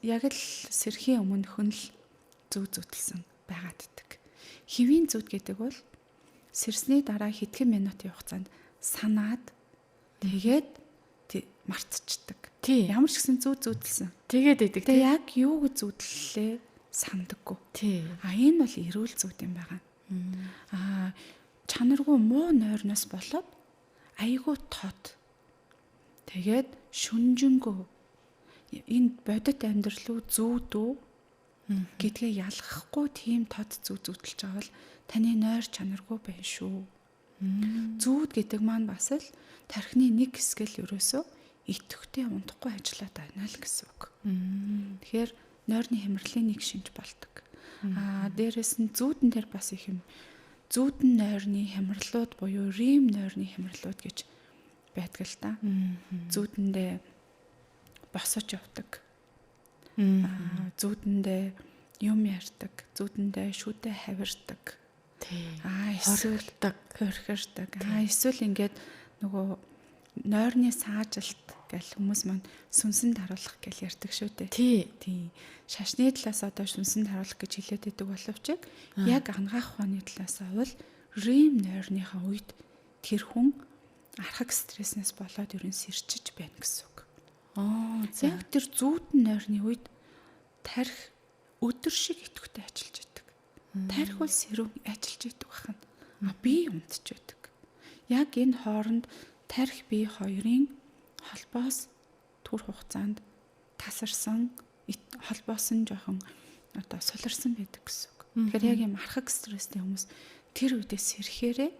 Speaker 1: яг л сэрхийн өмнөхөн л зүүдэлсэн байгаад идэг. Хэвийн зүүд гэдэг бол сэрсний дараа хэдхэн минутын хугацаанд санаад тэгээд мартчихдаг. Ямар ч гэсэн зүүдэлсэн.
Speaker 2: Тэгээд идэг.
Speaker 1: Тэгээ яг юуг зүүдлээ сандаггүй. Энэ бол эрүүл зүүд юм байгаа. Чанаргүй муу нойрноос болоод айгүй тод. Тэгээд шүнжэнгөө энэ бодит амьдрал уу зүуд үү гэдгээ ялгахгүй тийм тод зүг зүтэлж байгаа бол таны нойр чанаргүй байна шүү. Зүуд гэдэг маань бас л тархины нэг хэсгэл ерөөсөө идэвхтэй унтахгүй ажиллаад байна л гэсэн үг. Тэгэхээр нойрны хямралын нэг шинж болдог. Дээрээс нь зүүдэн дээр бас их юм зүүдэн нойрны хямралууд буюу рим нойрны хямралууд гэж байдаг л та. Зүүдэндээ босож явдаг. Зүүдэндээ юм ярьдаг, зүүдэндээ шүдэ хавирдаг. Эсвэл хорхирдаг. Эсвэл ингээд нөгөө нойрны саажилт гэл хүмүүс маань сүнсэнд харуулах гэл ярьдаг шүү дээ. Тий. Шашны талаас одоо сүнсэнд харуулах гэж хэлээд байдаг боловч яг ангаах ухааны талаас бол рим нойрныхаа үед тэр хүн архаг стресснээс болоод ерөн сэрчиж байна гэсэн үг. Яг тэр зүүдэн нойрны үед тарих өдөр шиг идэвхтэй ажиллаж байдаг. Тарих бол сэрүүн ажиллаж байдаг байна. Би унтж байдаг. Яг энэ хооронд тарих бие хоёрын холбоос түр хугацаанд тасарсан, холбоос нь жоохон одоо суларсан байдаг гэсэн үг. Тэгэхээр яг юм архаг стресстэй хүмүүс тэр үедээ сэрхээрээ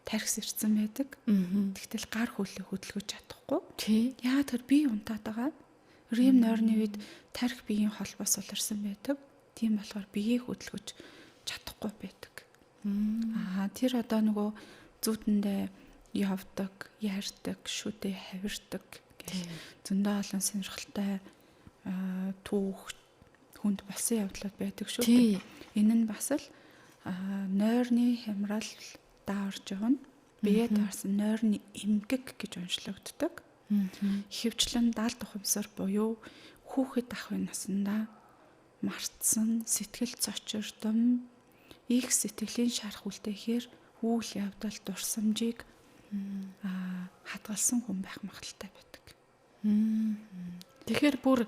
Speaker 1: тарих сэрсэн байдаг. Тэгтэл гар хөлөө хөдөлгөж чадахгүй. Яагаад тэр бие унтаад байгаа. Рим нойрны үед тарих биеийн холбоо суларсан байдаг. Тийм болохоор биеийг хөдөлгөж чадахгүй байдаг. Тэр одоо нөгөө зүүдэндээ явдаг, ярьдаг, шүдэ хавирдаг гэх зөндөө олон сонирхолтой түүх хүнд болсон явдлууд байдаг шүү дээ. Энэ нь бас л нойрны хямрал даарж байгаа нь биеэд орсон нойрны эмгэг гэж онцлогддог. Ихэвчлэн 70 тухамсар буюу хүүхэд ахуйн насндаа мартсан сэтгэл цочирдом, их сэтгэлийн шарах үлдээхээр үйл явдал дурсамжийг хадгалсан хүн байх магадaltaй байдаг. Тэгэхээр бүр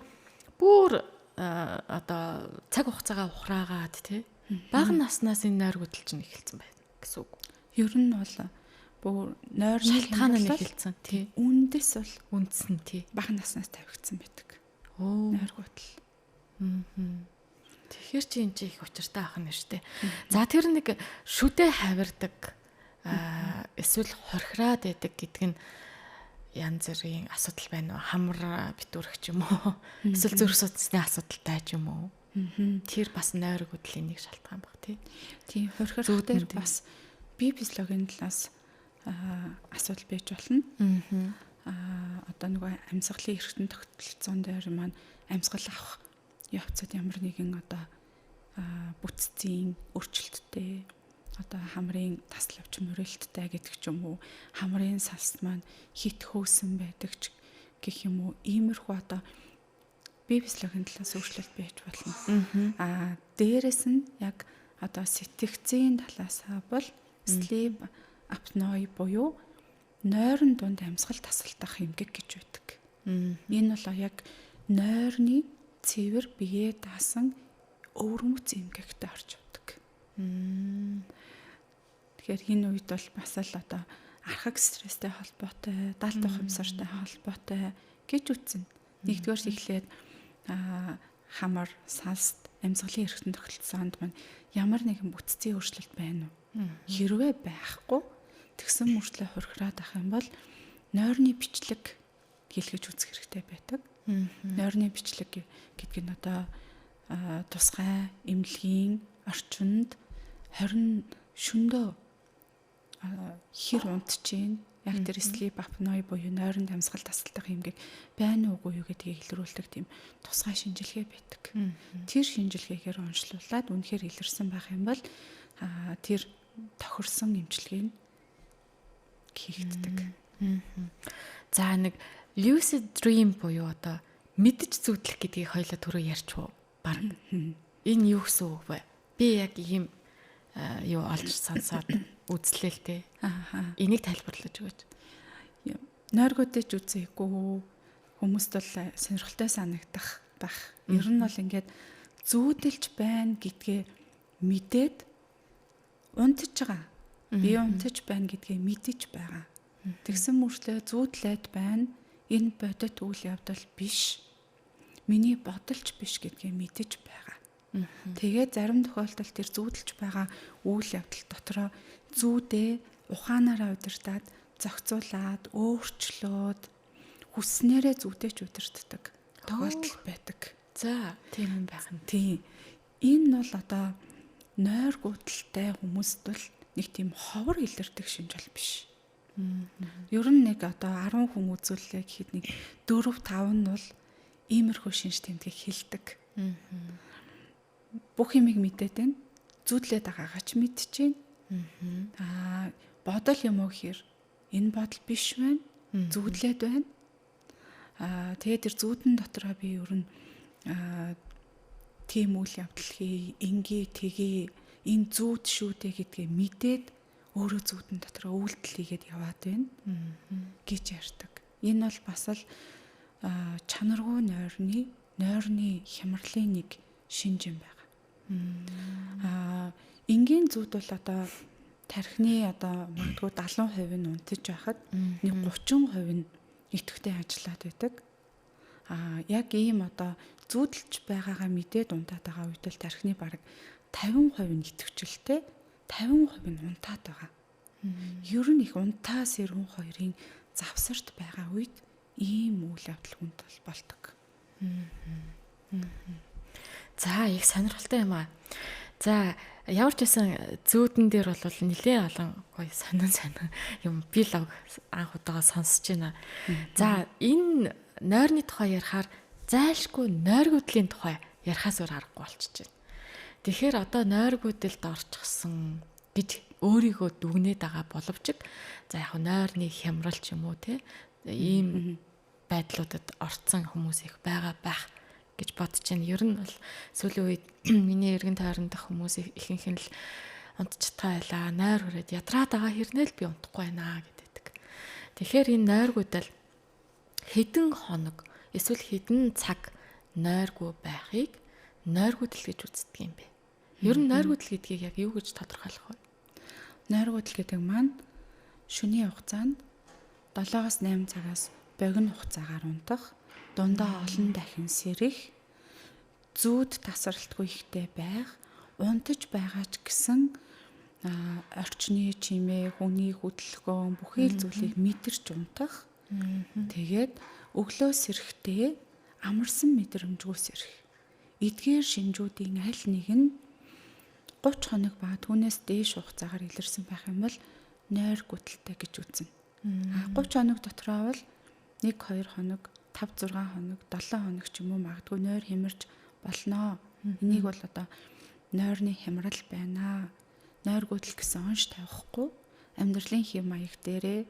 Speaker 1: одоо цаг хугацаагаа ухраагаад тий бага наснаас энэ нойр хөдөлж чинь эхэлсэн байна гэсэн үг. Ер нь бол бүр нойрны
Speaker 2: шалтгаан нь эхэлсэн тий.
Speaker 1: Үндэс бол
Speaker 2: үндсэн тий
Speaker 1: бага наснаас тавигдсан байдаг. Нойр хөдөл.
Speaker 2: Тэгэхээр чи энэ их учиртай ах нь штэ. За тэр нэг шүдэ хавирдаг эсвэл хорхираад байдаг гэдэг нь янз бүрийн асуудал байна уу? Хамар битүүрэх ч юм уу? Эсвэл зүрх судасны асуудалтай ч юм уу? Тэр бас нойр хөдлийн нэг шалтгаан баг тий.
Speaker 1: Тийм хорхирах дээр бас бие физиологийн талаас асуудал байж болно. Одоо нөгөө амьсгалын эргэтэн тогтолцоон дээр маань амьсгал авах явцад ямар нэгэн одоо бүтцийн өөрчлөлттэй одоо хамрын таславч мөрөлттэй гэдэг ч юм уу хамрын салс маань хит хөөсөн байдаг ч гэх юм уу иймэрхүү одоо бие физиологийн талаас өөрчлөлт байж болно. Дээрэс нь яг одоо сэтгцийн талаас бол sleep apnoe буюу нойрон дунд амьсгал тасалтах эмгэг гэж байдаг. Энэ бол яг нойрны цэвэр бие даасан өвөрмөц эмгэгтэй орж явдаг. Тэгэхээр энэ үед бол бас л одоо архаг стресстэй холбоотой, 70 тухамсартай холбоотой гэж үзнэ. Нэгдүгээр эхлээд хамар, салст, амьсгалын эргэтэн тогтолцоонд маань ямар нэгэн бүтцийн өөрчлөлт байна уу? Хэрвээ байхгүй тэгсэн мөртлөө хорхираад ах юм бол нойрны бичлэг хийлгэж үзэх хэрэгтэй байдаг. Нойрны бичлэг гэдэг нь одоо тусгай эмнэлгийн орчинд 20 шөндөө хэр унтчихээн яг тэр sleep apnoe буюу нойронд амьсгал тасалдах эмгэг байна уугүй юу гэдгийг илрүүлдэг тийм тусгай шинжилгээ байдаг. Тэр шинжилгээгээр онцлуулад үнэхээр илэрсэн байх юм бол тэр тохирсон эмчилгээ нь хийгддэг.
Speaker 2: За нэг lucid dream буюу одоо мэдж зүудлэх гэдгийг хоёлаа түрүү ярьчихв баг. Энэ юу гэсэн үг вэ? Би яг ийм юу олж сонсоод үзлээ л дээ. Энийг тайлбарлаж өгөөч.
Speaker 1: Нойргуудыг үзээгүй хүмүүст бол сонирхолтой санагдах бах. Ер нь бол ингээд зүүдэлж байна гэдгээ мэдээд унтаж байгаа. Би унтаж байна гэдгээ мэдэж байгаа. Тэгсэн мөртлөө зүүдлээд байна. Энэ бодит үйл явдал биш. Миний бодолч биш гэдгээ мэдэж байгаа. Тэгээд зарим тохиолдолд тэр зүүдэлж байгаа үйл явдал дотроо зүүдээ ухаанаараа удирдаад, зохицуулаад, өөрчлөөд хүснээрээ зүйдэж удирддаг тохиолдол байдаг.
Speaker 2: За, тийм юм байх нь.
Speaker 1: Тийм. Энэ бол одоо нойр гүйдэлтэй хүмүүст бол нэг тийм ховор илэрдэг шинжил биш. Ер нь нэг одоо 10 хүн үзүүлээ гэхэд нэг 4-5 нь бол иймэрхүү шинж тэмдгийг хэлдэг. Бүх юмыг мэдээд байна. Зүудлээд байгаагаа ч мэдчихээн. Бодол юм уу гэхээр энэ бодол биш байна. Зүудлээд байна. Тэгээд тэр зүүдэн дотроо би ер нь тийм үйл явдал хий, ингээ тгий, энэ зүүд шүү дээ гэдгээ мэдээд өөрөө зүүдэн дотроо үйлдэл хийгээд яваад байна гэж ярьдаг. Энэ бол бас л чанаргүй нойрны хямралын нэг шинж юм байна. Энгийн зүүд бол одоо тархины одоо магадгүй 70% нь унтаж байхад нэг 30% нь идэвхтэй ажиллаад байдаг. Яг ийм одоо зүүдэлж байгаагаа мэдээд унтаад байгаа үед л тархины бараг 50% нь идэвхжэлтэй, 50% нь унтаад байгаа. Ер нь их унтаа сэрүүн хоёрын завсарт байгаа үед ийм үйл явдал хүнд болдог.
Speaker 2: За, их сонирхолтой юм аа. За, ямар ч байсан зүүдэн дээр бол нэлээд олон гоё сонин юм би л анх удаага сонсож байна. За, энэ нойрны тухай ярихаар зайлшгүй нойргуудлын тухай ярихаас өөр аргагүй болчихж байна. Тэгэхээр одоо нойргуудэлд орчихсон гэж өөрийгөө дүгнээд байгаа боловч за яг нойрны хямрал ч юм уу те ийм байдлуудад орцсон хүмүүс их байгаа байх гэж бодож байна. Ер нь бол сүүлийн үед миний эргэн тойрондох хүмүүс ихэнх нь л унтчихтаа байлаа. Нойр хүрээд ядраад байгаа хэрнээ л би унтахгүй байна гэдэг. Тэгэхээр энэ нойргуудал хэдэн хоног эсвэл хэдэн цаг нойргүй байхыг нойргуудал гэж үздэг юм бэ? Ер нь нойргуудал гэдгийг яг юу гэж тодорхойлох вэ?
Speaker 1: Нойргуудал гэдэг маань шөнийн хугацаанд 7-8 цагаас богино хугацаагаар унтах, дундаа олон дахин сэрэх, зүүд тасралтгүй ихтэй байх, унтаж байгаа ч гэсэн орчны чимээ, хүний хөдөлгөөн бүхий л зүйлийг мэдэрч унтах. Тэгээд өглөө сэрэхдээ амарсан мэдрэмжгүй сэрэх. Эдгээр шинжүүдийн аль нэг нь 30 хоног ба түүнээс дээш хугацаагаар илэрсэн байх юм бол нойргуудалтай гэж үзнэ. 30 хоног дотроо бол 1-2 хоног, 5-6 хоног, 7 хоног ч юм уу магадгүй нойр хямирч болноо. Энийг бол одоо нойрны хямрал байна. Нойргуудал гэсэн онш тавихгүй амьдралын хэв маяг дээрээ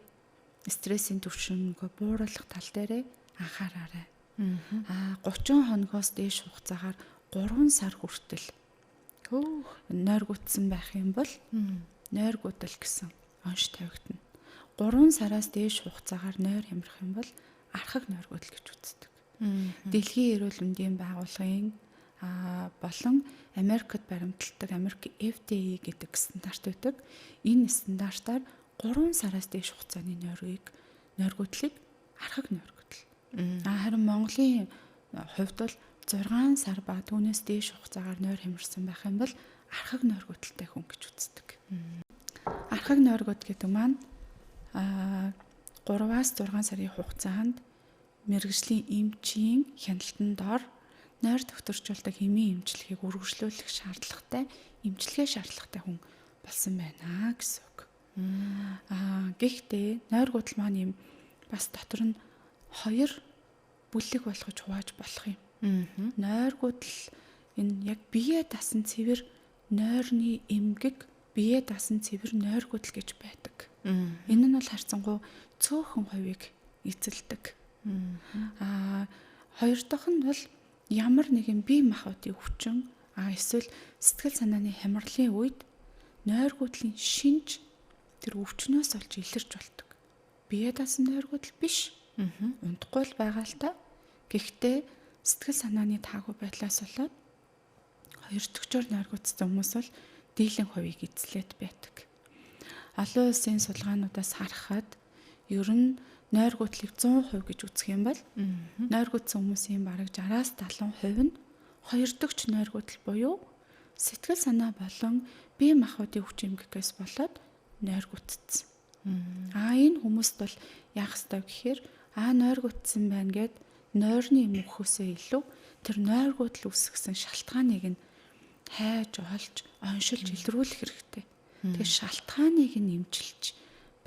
Speaker 1: стрессийн түвшингөө бууруулах тал дээрээ анхаараарай. 30 хоногоос дээш хугацаагаар 3 сар хүртэл нойргуудсан байх юм бол нойргуудал гэсэн онш тавигдана. 3 сараас дээш хугацаагаар нойр хямрах юм бол архаг нойргуудал гэж үздэг. Дэлхийн эрүүл мэндийн байгууллагын болон Америкт баримталдаг Америк FDA гэдэг стандарт байдаг. Энэ стандартаар 3 сараас дээш хугацааны нойргуудлыг архаг нойргуудал. Харин Монголын хувьд бол 6 сар ба түүнээс дээш хугацаагаар нойр хямарсан байх юм бол архаг нойргуудалтай хүн гэж үздэг. Архаг нойргууд гэдэг маань 3-аас 6 сарын хугацаанд мэргэжлийн эмчийн хяналтанд дор нойр төвтөрчүүлдэг хэмээн эмчилгээг үргэлжлүүлэх шаардлагатай хүн болсон байна гэсэн үг. Гэхдээ нойргуудал маань юм бас дотор нь 2 бүлэг болгож хувааж болох юм. Нойргуудал энэ яг бие дасан цэвэр нойрны эмгэг, бие дасан цэвэр нойргуудал гэж байдаг. Энэ нь бол харьцангуй цөөхөн хувийг эзэлдэг. Хоёр дахь нь бол ямар нэгэн бие махбодын өвчин эсвэл сэтгэл санааны хямралын үед нойргуудлын шинж тэр өвчнөөс олж илэрч болдог. Бие дасан нойргуудал биш. Унтахгүй л байгаа л та. Гэхдээ сэтгэл санааны таагүй байдлаас болоод хоёр дахьчоор нойргуудсан хүмүүс бол дийлэн хувийг эзлээд байдаг. Олон улсын судалгаануудаас харахад ер нь нойргуудлыг 100% гэж үзэх юм бол нойргуудсан хүмүүсийн бараг 60-70% нь хоёр дахь нойргуудл буюу сэтгэл санаа болон бие махбодын хүч эмгэгээс болоод нойргуудсан. Энэ хүмүүст бол яах ёстой гэхээр нойргуудсан байна гэд нойрны юм өгөхөөсөө илүү тэр нойргуудл үүсгэсэн шалтгааныг нь хайж олж оншилж илрүүлэх хэрэгтэй. Тэр шалтгааныг нь эмчилж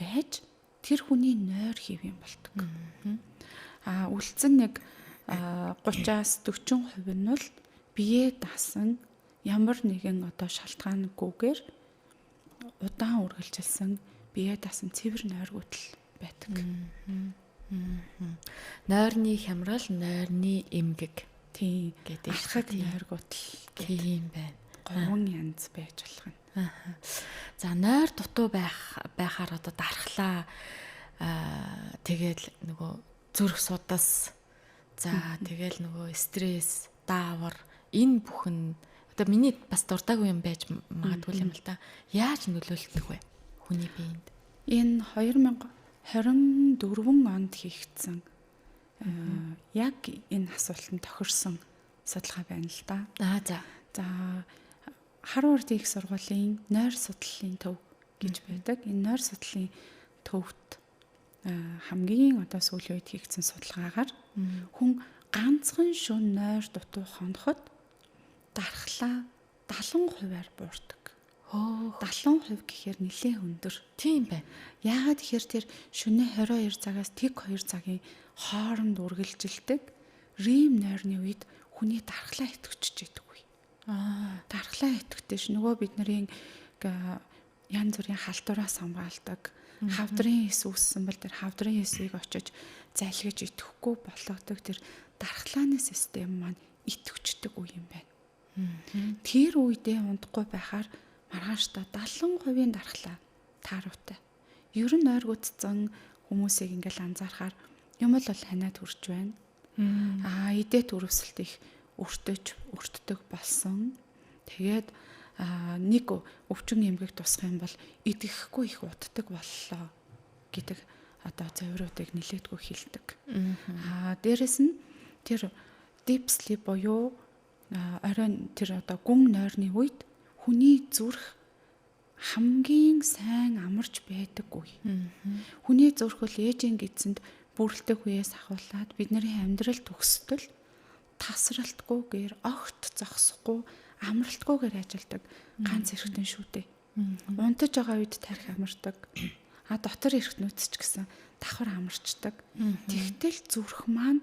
Speaker 1: байж тэр хүний нойр хэв юм болдог. Үлдсэн нэг 30-40% нь бол бие даасан ямар нэгэн одоо шалтгаангүйгээр удаан үргэлжилсэн бие даасан цэвэр нойргуудл байдаг.
Speaker 2: Нойрны хямрал, нойрны эмгэг
Speaker 1: гэдэг ашиг нойргуудл
Speaker 2: тийм байна.
Speaker 1: 3 янз байж болох юм.
Speaker 2: За нойр дутуу байхаар одоо дархлаа тэгэл нөгөө зүрх судас за тэгэл нөгөө стресс, даавар энэ бүхэн одоо миний бас дуртаагүй юм байж магадгүй юм л да. Яаж нөлөөлдөг вэ хүний биед?
Speaker 1: Энэ 2024 онд хийгдсэн яг энэ асуултанд тохирсон судалгаа байна л да. За Харвард их сургуулийн нойр судлалын төв гэж байдаг. Энэ нойр судлалын төвд хамгийн одоо сүүлийн үед хийгдсэн судалгаагаар хүн ганцхан шөнө нойр дутуу хоноход дархлаа 70%-аар буурдаг. 70% гэхээр нэлээд өндөр.
Speaker 2: Тийм байна.
Speaker 1: Яагаад тэгэхээр тэр шөнө 22 цагаас тэг 2 цагийн хооронд үргэлжилдэг REM нойрны үед хүний дархлаа идэвхжиж байдаг. Дархлаа идэвхтэй нөгөө бидний янз бүрийн халдвараас хамгаалдаг. Хавдрын эс үүссэн бол тэр хавдрын эсийг очиж залгиж идэхгүй болгодог тэр дархлааны систем маань идэвхждэг үе юм байна. Тэр үедээ унтахгүй байхаар маргааштай 70% дархлаа тааруултай. Ер нь нойргуудсан хүмүүсийг ингээл анзаархаар юм бол ханаад хүрч байна. Идэ төрөвсөлт их өртдөг болсон. Тэгээд нэг өвчин эмгэг тусах юм бол идэхгүй их уддаг боллоо гэдэг одоо зөврүүдийг нилээдгүй хэлдэг. Дээрэс нь тэр deep sleep буюу оройн тэр одоо гүн нойрны үед хүний зүрх хамгийн сайн амарч байдаг үе. Хүний зүрх бол ээжийн эзэнд бүрэлдэх үеэс ахуулаад бидний амьдрал төгсдөл тасралтгүйгээр огт зогсохгүй амралтгүйгээр ажилладаг ганц эргэтэн шүү дээ. Унтаж байгаа үед тарих амардаг. Дотор эргэтнүүд ч гэсэн давхар амарчдаг. Тэгтэл зүрх маань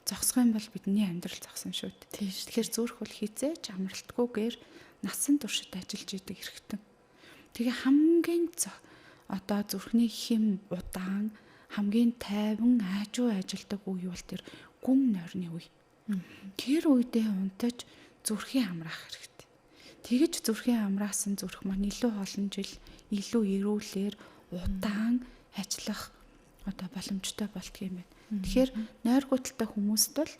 Speaker 1: зогсох юм бол бидний амьдрал зогсон шүү дээ. Тэгэхээр зүрх бол хизээч амралтгүйгээр насан туршид ажиллаж идэг эргэтэн. Тэгээ хамгийн одоо зүрхний хэм удаан хамгийн тайван аажуу ажилдаг үе бол тэр гүн нойрны үе. Тэр үедээ унтаж зүрхийг амраах хэрэгтэй. Тэгэж зүрхийг амраасан зүрх маань илүү олон жил илүү эрүүлэр удаан ажиллах одоо боломжтой болдгийм байна. Тэгэхээр нойргуудалтай хүмүүст бол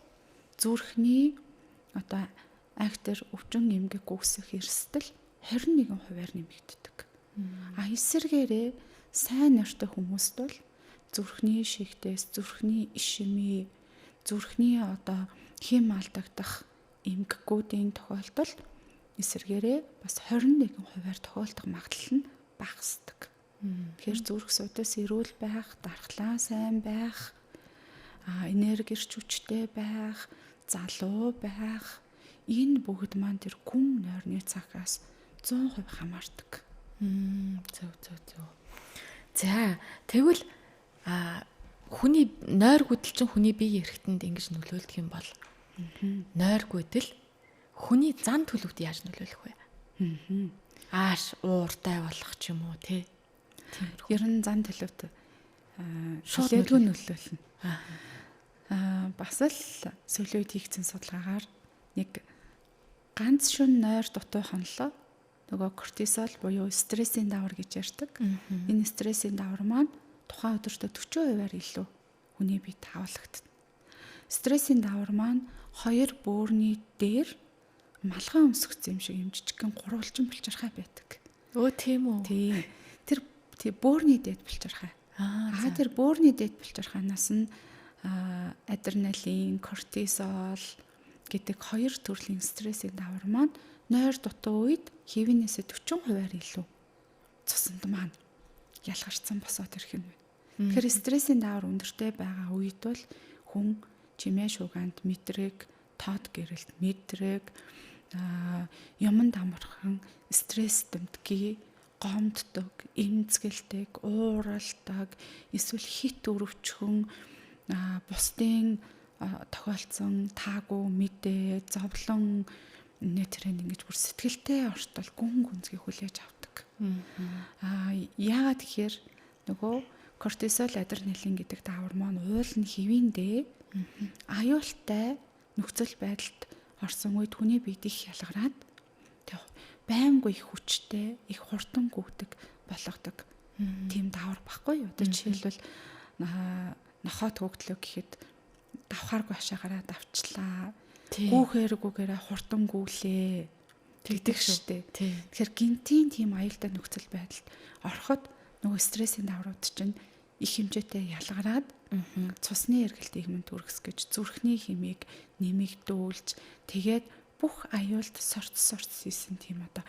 Speaker 1: зүрхний одоо актер өвчин эмгэг үүсэх эрсдэл 21%-аар нэмэгддэг. Эсвэргээрээ сайн нойртой хүмүүст бол зүрхний шигтээс, зүрхний ишимээ, зүрхний одоо хэм алдагдах эмгэгүүдийн тохиолдол эсвэргээрээ бас 21%-аар тохиолдох магадлал нь багасдаг. Тэгэхээр зүрх судас эрүүл байх, дархлаа сайн байх, энерги эрч хүчтэй байх, залуу байх энэ бүгд маань тэр гүн нойрны цагаас 100% хамаардаг.
Speaker 2: Зөв. За тэгвэл хүний нойр гүйдэл чинь хүний бие эрхтэнд ингэж нөлөөлдөг юм бол нойр гүйдэл хүний зан төлөвт яаж нөлөөлөх вэ? Ааш ууртай болох ч юм уу тий.
Speaker 1: Ер нь зан төлөвт шилээдгүй нөлөөлнө. Бас л сүүлийн үед хийгдсэн судалгаагаар нэг ганц шөнө нойр дутуу хонлоо нөгөө кортизол буюу стрессийн давар гэж ярьдаг. Энэ стрессийн давар маань тухайн өдөртөө 40%-аар илүү хүний биед хавлагдана. Стрессийн давар маань хоёр бөөрийн дээр малгай өмсгцсэн юм шиг юм жижигхэн гурвалжин булчирхай байдаг.
Speaker 2: Өө тийм үү.
Speaker 1: Тэр бөөрний дээд булчирхай. Тэр бөөрний дээд булчирхайнаас нь адреналин, кортизол гэдэг хоёр төрлийн стрессийн давар маань нойр дутуу үед хэвийнээс 40%-аар илүү цуснд маань ялгарсан босоод ирэх юм байна. Тэгэхээр стрессийн давар өндөртэй байгаа үед бол хүн чимээ шугаанд мэдрэг, тод гэрэлт мэдрэг, юмд амархан стресс дэмтгий, гомддог, эмзгэлдэг, ууралдаг, эсвэл хит өрөвчхөн бусдын тохиолдсон таагүй мэдээ, зовлон нэтрэнд ингэж бүр сэтгэлтэй ортол гүн гүнзгий хүлээж авдаг. Яагаад тэгэхээр нөгөө кортизол, адреналин гэдэг давар маань уул нь хэвиндээ аюултай нөхцөл байдалд орсон үед хүний биед их ялгараад байнгүй их хүчтэй, их хурдан гүйдэг болгодог тийм давар баггүй юу. Одоо жишээлбэл нохоод хөгдлөө гэхэд давхааргүй хашаагараа давчлаа. Гүүхээргүйгээрээ хурдан гүйлээ гэдэг штэ. Тэгэхээр гинтийн тийм аюултай нөхцөл байдалд ороход нөгөө стрессийн даврууд чинь их хэмжээтэй ялгараад цусны эргэлтийг мөн төрөхс гэж зүрхний хэмийг нэмэгдүүлж тэгээд бүх аюулд сорц хийсэн тийм одоо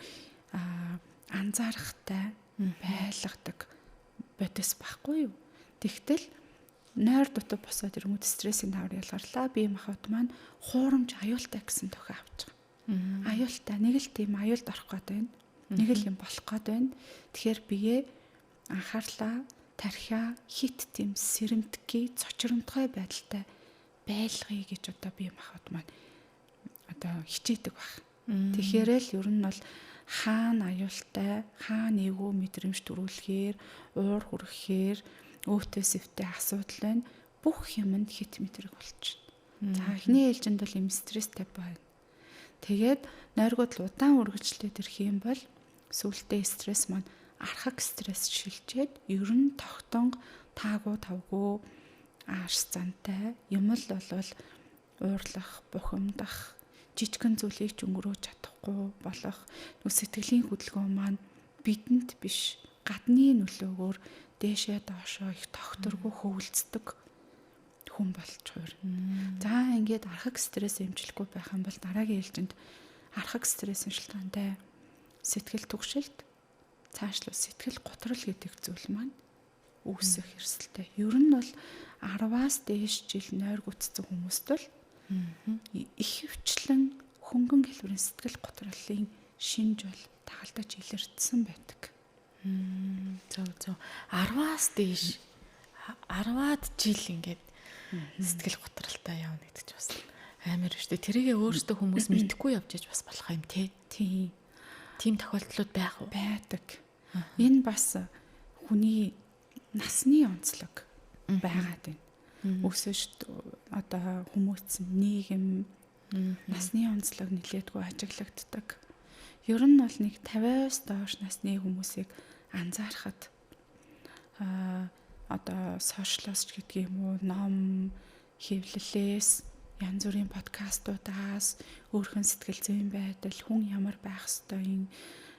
Speaker 1: анзаарахтай байлгадаг бодис байхгүй юу. Тэгтэл нойр дутуу босоод ирэнгүүт стрессийн давар ялгарлаа. Бие махбод маань хуурамч аюултай гэсэн тохио авч байгаа. Аюултай нэг л тийм аюулд орох гээд байна. Нэг л юм болох гээд байна. Тэгэхээр бие анхаарлаа тархиа хит тийм сэрэмтгий цочромтгой байдалтай байлгая гэж одоо бие махбод маань одоо хичээдэг баг. Тэгэхээр л ер нь бол хаана аюултай, хаана эвгүй мэдрэмж төрүүлэхээр, уур хүрэхээр, өөтөө сэвтэй асуудал байна. Бүх юмд хит мэдрэг болчихно. За эхний ээлжинд бол юм стресстэй байна. Тэгээд нойргууд удаан үргэлжлээд ирэх юм бол сүүлдээ стресс маань архаг стресс шилжээд ер нь тогтон таагүй тавгүй ааш зантай юм л болвол уурлах, бухимдах, жижигэн зүйлийг ч өнгөрөөж чадахгүй болох сэтгэлийн хөдөлгөөн маань бидэнд биш гадны нөлөөгөөр дээшээ доошоо их тогтворгүй хөвөлцдөг хүн болж хуурна. За ингээд архаг стресс эмчлэхгүй байх юм бол дараагийн ээлжинд архаг стрессын шалтгаантай сэтгэл түгшилт, цаашлуу сэтгэл готрол гэдэг зүйл маань үүсэх эрсдэлтэй. Ер нь бол 10-аас дээш жил нойр гүцсэн хүмүүст бол их хвчлэн хөнгөн хэлбэрийн сэтгэл готрлын шинж бол тагалдаж илэрдсэн байдаг. Зөв
Speaker 2: 10-аас дээш 10-аад жил ингээд сэтгэл готролтой явна гэдэг ч бас амар шүү дээ. Тэрийгээ өөрөөсөө хүмүүс мэдэхгүй явж иж бас болох юм те. Тийм тохиолдлууд байх уу?
Speaker 1: Байдаг. Энэ бас хүний насны онцлог байгаад байна. Өсөж одоо хүмүүцэн нийгэм насны онцлог нэлээдгүй ажиглагддаг. Ер нь бол нэг 50-аас доош насны хүмүүсийг анзаарахад одоо сошиалоос ч гэдэг юм уу, ном, хэвлэлээс, янз бүрийн подкастуудаас өөрхөн сэтгэл зүйн байдал, хүн ямар байх ёстой,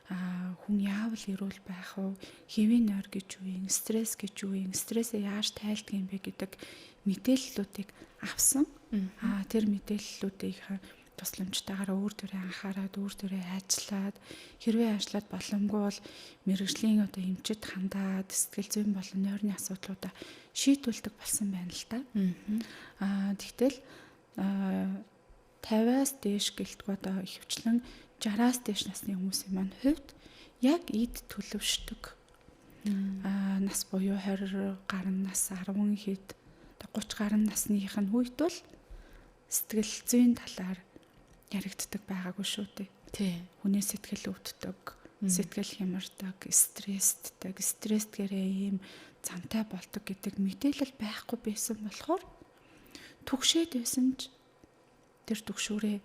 Speaker 1: хүн яавал эрүүл байх вэ, хэвийн нойр гэж юу юм, стресс гэж юу юм, стрессээ яаж тайлдаг юм бэ гэдэг мэдээллүүдийг авсан. Тэр мэдээллүүдийг тусламжтайгаар өөр дөрөө анхаарад, өөр дөрөө ажиллаад, хэрвээ ажиллаад боломгүй бол мэрэгжлийн одоо эмчит хандаад сэтгэл зүйн болон нойрны асуудлуудаа шийдвэрлэдэг болсон байна л да. Тэгтэл 50-аас дээш гэлтгүй одоо ихвчлэн 60-аас дээш насны хүмүүсийн маань хувьд яг эд төлөвшдөг. Нас буюу 20 гаруй нас, 10 хэд 30 гаруй насных нь үед бол сэтгэл зүйн талаар яригддаг байгаагүй шүү дээ.
Speaker 2: Тий.
Speaker 1: Хүний сэтгэл өвддөг, сэтгэл хямардаг, стрессдгээрээ ийм зантай болдог гэдэг мэдээлэл байхгүй байсан болохоор түгшээд байсан ч тэр түгшүүрээ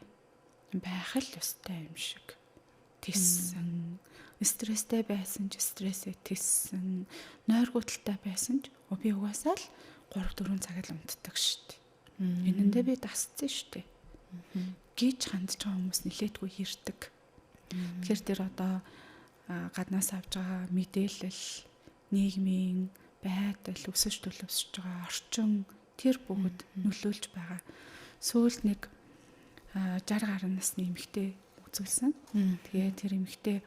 Speaker 1: байх л ёстой юм шиг тиссэн. Стресстэй байсан ч стрессээ тиссэн. Нойргууталтай байсан ч би угаасаа л 3-4 цаг л унтдаг шүү дээ. Энэндээ би дасцсан шүү дээ гэж хандж байгаа хүмүүс нилээдгүй hirдэг. Тэгэхээр тэр одоо гаднаас авж байгаа мэдээлэл, нийгмийн байдал, өсөж төлөвсөж байгаа орчин тэр бүгд нөлөөлж байгаа. Сүүлд нэг 60 гаруй насны эмэгтэй үзүүлсэн. Тэгээ тэр эмэгтэй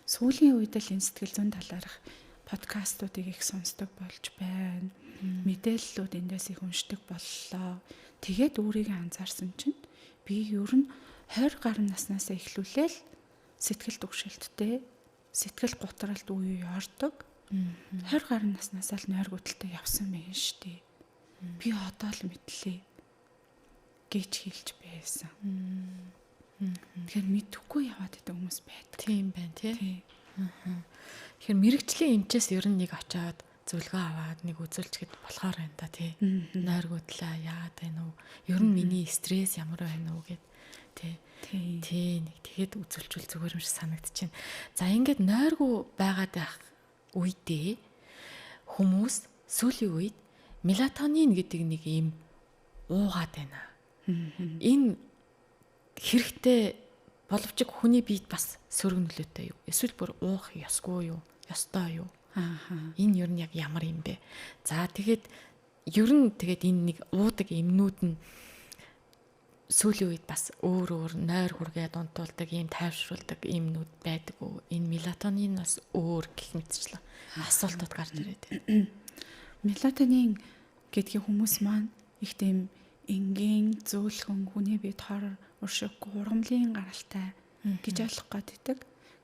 Speaker 1: сүүлийн үед л энэ сэтгэл зүйн талаарх подкастуудыг их сонсдог болж байна. Мэдээллүүд эндээс их уншдаг боллоо. Тэгээд өөрийгөө анзаарсан чинь би ер нь 20 гаруй наснаас эхлүүлээл сэтгэл түгшилттэй, сэтгэл готролд үе ордог. 20 гаруй наснаас л нойргуудалтай явсан байх шүү дээ. Би одоо л мэдлээ гэж хэлж байсан. Тэгэхээр мэдэхгүй яваад байдаг хүмүүс байдаг.
Speaker 2: Тийм байна тий. Тэгэхээр мэрэгжлийн эмчээс ер нь нэг очиод зөвлөгөө аваад нэг үзүүлчихэд болохоор байна да тий. Нойргуудлаа яагаад байна уу? Ер нь миний стресс ямар байна уу гэд тий. Тий нэг тэгэхэд үзүүлчүүл зүгээр юм шиг санагдчихэв. За ингээд нойргуу байгаад байх үедээ хүмүүс сүүлийн үед мелатонин гэдэг нэг юм уугаад байна. Энэ хэрэгтэй боловч хүний биед бас сөрөг нөлөөтэй юу? Эсвэл бүр уух ёсгүй юу? Ёстой юу? Энэ ер нь яг ямар юм бэ? За тэгээд ер нь тэгээд энэ нэг уудаг эмнүүд нь сүүлийн үед бас өөр нойр хүргээд унтуулдаг, ийм тайвшруулдаг эмнүүд байдаг уу? Энэ мелатониноос өөр гэх мэтчлээ асуултууд гарч ирээд байна.
Speaker 1: Мелатонин гэдгийг хүмүүс маань их тийм энгийн зөөлхөн хүний биед хор уршиггүй ургамлын гаралтай гэж ойлгох гэдэг.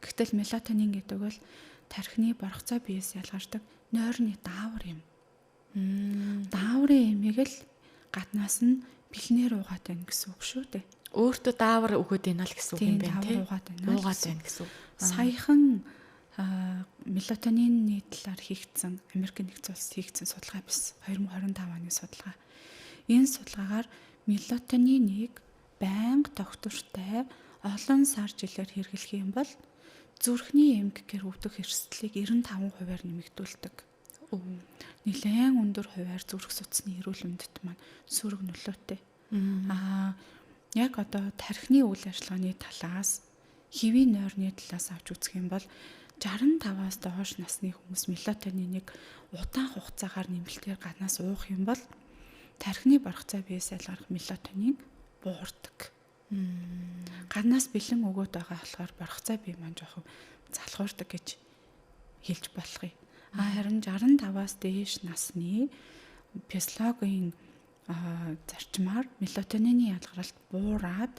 Speaker 1: Гэвтэл мелатонин гэдэг бол тархины боргоцоо биес ялгардаг нойрны даавар юм. Дааврын эмийг л гаднаас нь бэлнээр уугаад байна гэсэн үг шүү дээ.
Speaker 2: Өөртөө даавар өгөөд байна л гэсэн үг юм байна тийм.
Speaker 1: Уугаад
Speaker 2: байна гэсэн үг.
Speaker 1: Саяхан мелатонины талаар хийгдсэн Америк нэгдсэн улсад хийгдсэн судалгаа биш. 2025 оны судалгаа. Энэ судалгаагаар мелатониныг байнга тогтвортой олон сар жилээр хэрэглэх юм бол зүрхний эмгэгэр өвдөх эрсдлийг 95%-аар нэмэгдүүлдэг. Нэлээд өндөр хувиар зүрх судасны эрүүл мэндэд маань сөрөг нөлөөтэй. Яг одоо тархины үйл ажиллагааны талаас, хэвийн нойрны талаас авч үзэх юм бол 65-аас доош насны хүмүүс мелатониныг удаан хугацаагаар нэмэлтээр гаднаас уух юм бол тархины боргоцоо биес ялгарх мелатонин буурдаг. Гаднаас бэлэн өгөөд байгаа болохоор боргоцоо бие маань жоохон залхуурдаг гэж хэлж болох юм. Харин 65-аас дээш насны физиологийн зарчмаар мелатонины ялгаралт буураад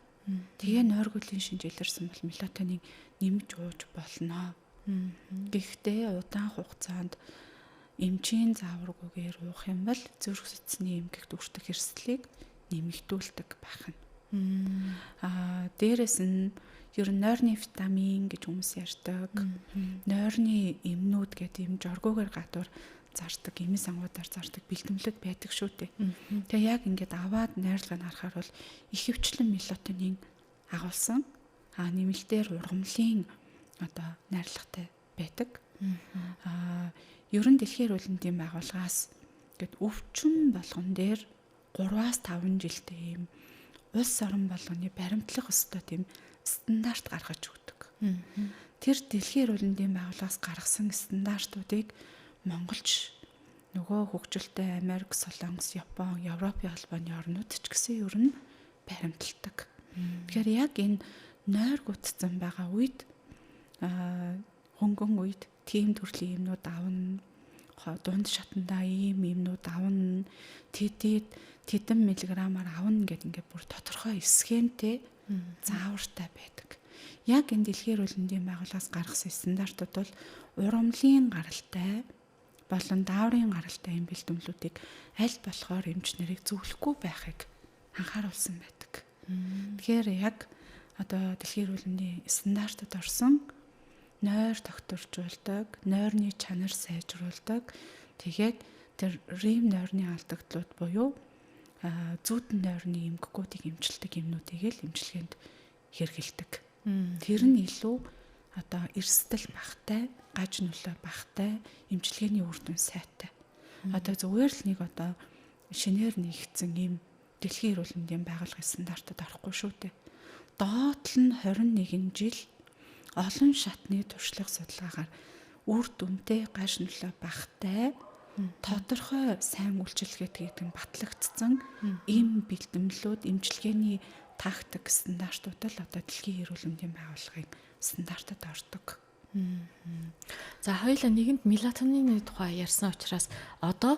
Speaker 1: тэгээ нойргуулийн шинжилэрсэн бол мелатонин нэмж ууж болно. Гэхдээ удаан хугацаанд эмчийн зааваргүйгээр уух юм бол зүрх судасны эмгэгт өртөх эрсдлийг нэмэгдүүлдэг байх нь. Дээрэс нь ер нь нойрны витамин гэж хүмүүс ярьдаг. Нойрны эмнүүд гэдэг юм жоргуугаар гадуур зардаг, эмийн сангуудаар зардаг бэлтгэлүүд байдаг шүү дээ. Тэгээ яг ингээд аваад найрлагыг харахаар бол их хвчлэн мелатонин агуулсан нэмэлтээр ургамлын одоо найрлагатай байдаг. Ер нь дэлхийн эрүүл мэндийн байгууллагаас ингээд өвчин болгон дээр 3-5 жилдээ юм улс орон болгоны баримтлах ёстой тийм стандарт гаргаж өгдөг. Тэр дэлхийн эрүүл мэндийн байгууллагаас гаргасан стандартуудыг монголч нөгөө хөгжилтэй Америк, Солонгос, Япон, Европын албаны орнууд ч гэсэн ер нь баримталдаг. Тэгэхээр яг энэ нойргуудсан байгаа үед хөнгөн үед тийм төрлийн юмнууд авна, дунд шатандаа ийм юмнууд авна, тэдэн миллиграмаар авна гэдэг ингээд бүр тодорхой схемтэй заавартай байдаг. Яг энэ дэлхийн эрүүл мэндийн байгууллагаас гаргасан стандартууд бол урамлын гаралтай болон дааврын гаралтай юм бэлтгэлүүдийг аль болохоор эмч нарыг зөвлөхгүй байхыг анхааруулсан байдаг. Тэгэхээр яг одоо дэлхийн эрүүл мэндийн стандартад орсон нойр тогтворжуулдаг, нойрны чанар сайжруулдаг. Тэгээд тэр рим нойрны алдагдлууд буюу зүүдэн нойрны эмгэгүүдийг эмчилдэг юмнуудыг л эмчилгээнд хэрэгэлдэг. Тэр нь илүү одоо эрсдэл багтай, гаж нөлөө багтай, эмчилгээний үр дүн сайтай. Одоо зүгээр л нэг одоо шинээр нэгдсэн юм дэлхийн эрүүл мэндийн байгууллагын стандартад орохгүй шүү дээ. доотлол нь 21 жил олон шатны туршлага судалгаагаар үр дүнтэй гайшинлаа багтай тодорхой сайн үйлчилгээт гэдэг нь батлагдсан им бэлтгэлүүд эмчилгээний тактик стандартууд л одоо дэлхийн эрүүл мэндийн байгууллагын стандартад ордог.
Speaker 2: За хоёулаа нэгэнд мелатонины тухай ярьсан учраас одоо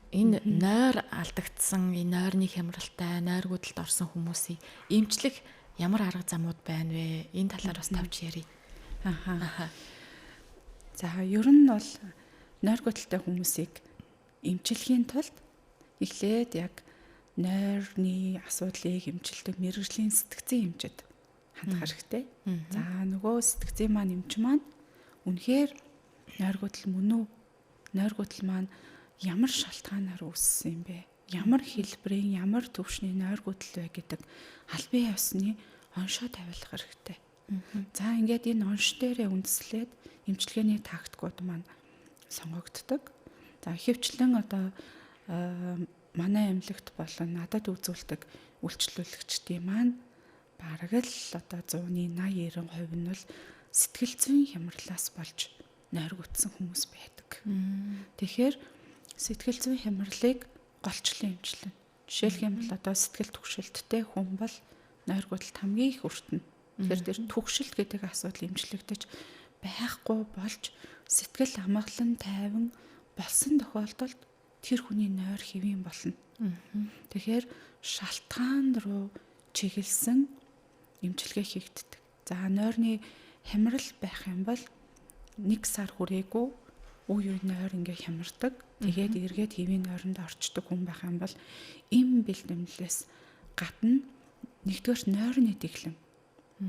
Speaker 2: энэ нойр алдагдсан, энэ нойрны хямралтай, нойр гүйдэлд орсон хүмүүсийн эмчлэх ямар арга замууд байна вэ? Энэ талаар бас тавьж ярий.
Speaker 1: За ер нь бол нойр гүйдэлтэй хүмүүсийг эмчлэхийн тулд эхлээд яг нойрны асуудлыг эмчилдэг мэрэгжлийн сэтгцийн эмчэд хандах хэрэгтэй. За нөгөө сэтгцийн маань эмч маань үнэхээр нойр гүйдэл мөн үү? Нойр гүйдэл маань ямар шалтгаанаар үүссэн юм бэ? Ямар хэлбэрийн, ямар төвшний нойр гүйдэл вэ гэдэг албан ёсны оншоо тавиулах хэрэгтэй. За ингээд энэ онш дээрээ үндэслээд эмчилгээний тактикууд маань сонгогддог. За ихэвчлэн одоо манай эмнэлэгт болон надад үзүүлдэг үйлчлүүлэгчдийн маань бараг л одоо 180-90% нь бол сэтгэл зүйн хямралаас болж нойргоцсон хүмүүс байдаг. Тэгэхээр сэтгэл зүйн хямралыг голчлон эмчилнэ. Жишээлх юм бол одоо сэтгэл түгшилттэй хүн бол нойргоцолд хамгийн их өртөнө. Тэгэхээр тэр түгшилт гэдэг асуудал эмчлэгдэж байхгүй болж сэтгэл амгалан тайван болсон тохиолдолд тэр хүний нойр хэвийн болно. Тэгэхээр шалтгаан руу чиглэсэн эмчилгээ хийгддэг. За нойрны хямрал байх юм бол 1 сар хүрээгүй үе нойр ингээ хямардаг. Тэгээд эргээд хэвийн нойронд орчдөг хүн байх юм бол им бэлтгэлээс гадна нэгдүгээр нойрны дэглэм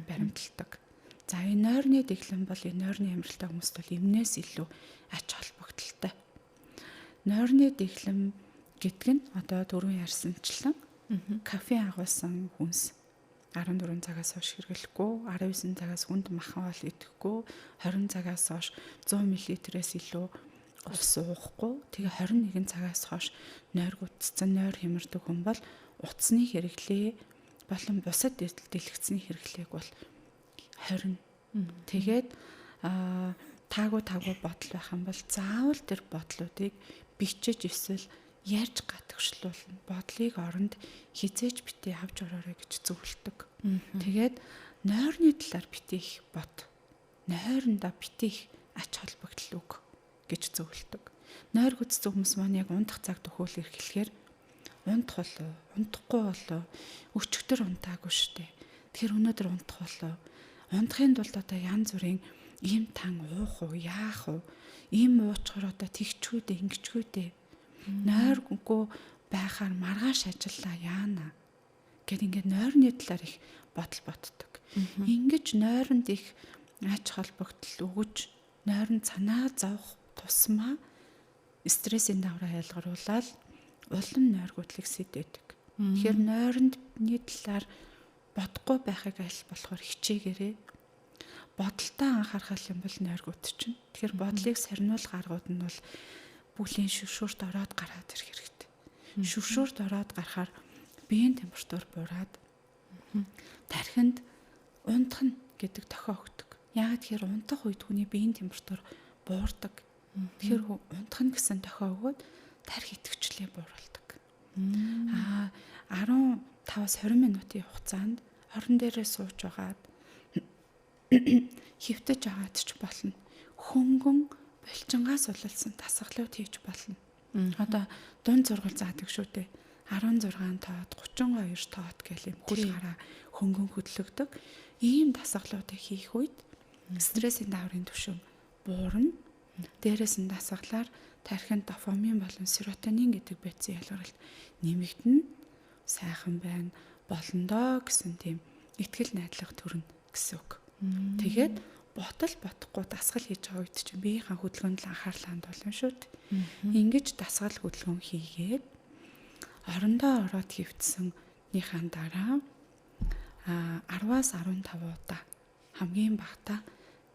Speaker 1: баримталдаг. За энэ нойрны дэглэм бол энэ нойрны хямралтай хүмүүст бол эмнээс илүү ач холбогдолтой. Нойрны дэглэм гэдэг нь одоо дөрөв ярьсанчлан кофеин агуулсан хүнс 14 цагаас хойш хэрэглэхгүй, 19 цагаас хүнд махан бол идэхгүй, 20 цагаас хойш 100 мл-ээс илүү ус уухгүй, тэгээ 21 цагаас хойш нойр гүтцсэн нойр хямардаг хүн бол утасны хэрэглээ болон бусад дэлгэцний хэрэглээг бол 20. Тэгээд таагүй бодол байх юм бол заавал тэр бодлуудыг бичиж эсвэл ярьж гатгшлуулна. Бодлыг оронд хизээж битээ авч ороорой гэж зөвлөдөг. Тэгээд нойрны талаар битээ их бод. Нойрондоо битээ их ач холбогдол өг гэж зөвлөдөг. Нойр гүцсэн хүмүүс маань яг ундах цаг төхөөл эрхлэхээр ундах болоо, ундахгүй болоо, өчигдөр унтаагүй штэ. Тэгэхээр өнөөдөр ундах болоо. Ундахын тулд одоо янз бүрийн ийм тан уух уу, яах уу, ийм уучгаар одоо тэгчгүй дээ, ингэчгүй дээ. Нойргүй байхаар маргааш ажиллаа яана гэд ингээд нойрны талаар их бодол ботдог. Ингэж нойронд их ач холбогдол өгөж нойронд санаа зовх тусмаа стрессийн давраа ялгаруулаад улам нойр гүтлийг сэдээдэг. Тэгэхээр нойрондны талаар бодохгүй байхыг аль болохоор хичээгээрэй. Бодолтой анхаарах юм бол нойр гүтчихнэ. Тэгэхээр бодлыг сарниул гаргууд нь бол бүлийн шүршүрт ороод гараад ирэх хэрэгтэй. Шүршүрт ороод гарахаар биеийн температур буураад тархинд унтах гэдэг тохио өгдөг. Яг тэгэхээр унтах үед хүний биеийн температур буурдаг. Тэгэхээр унтах гэсэн тохио өгөөд тархи идэвхжлээ бууруулдаг. 15-20 минутын хугацаанд орон дээрээ сууж байгаад хөвтөж аваад ч болно. Хөнгөн булчингаас улалсан дасгалууд хийж болно. Одоо дунд зургал заадаг шүү дээ. 16 тоод, 32 тоод гэх юм хөл гараа хөнгөн хөдлөгдөг. Ийм дасгалуудыг хийх үед стрессийн даврын түвшин буурна. Дээрээс нь дасгалаар тархинд дофамин болон серотонин гэдэг бэцэн ялгаралт нэмэгдэнэ. Сайхан байна, болондоо гэсэн тийм итгэл найдлага төрнө гэсэн үг. Тэгээд бодохгүй дасгал хийж байгаа үед чинь биеийнхээ хөдөлгөөнд л анхаарлаа хандуулна шүү дээ. Ингэж дасгал хөдөлгөөн хийгээд орондоо ороод хөвтсөнийхэн дараа 10-аас 15 удаа хамгийн багтаа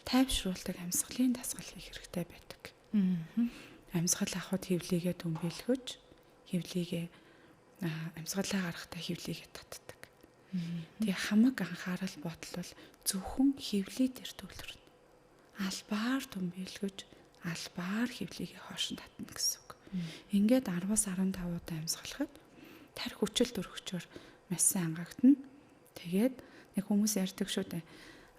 Speaker 1: тайвшруулдаг амьсгалын дасгал хийх хэрэгтэй байдаг. Амьсгал авахд хөвлийгээ дүнбэлгэж, хөвлийгээ амьсгалаа гаргахтаа хөвлийгээ татдаг. Тэгээ хамаг анхаарал бодол бол зөвхөн хөвлий дээр төвлөрнө. Албаар төмбөлгөж, албаар хөвлийг хоошин татна гэсэн үг. Ингээд 10-аас 15 удаа амьсгалахад тарих хүчил төрөгчөөр маш сайн ангагдана. Тэгээд нэг хүмүүс ярьдаг шүү дээ.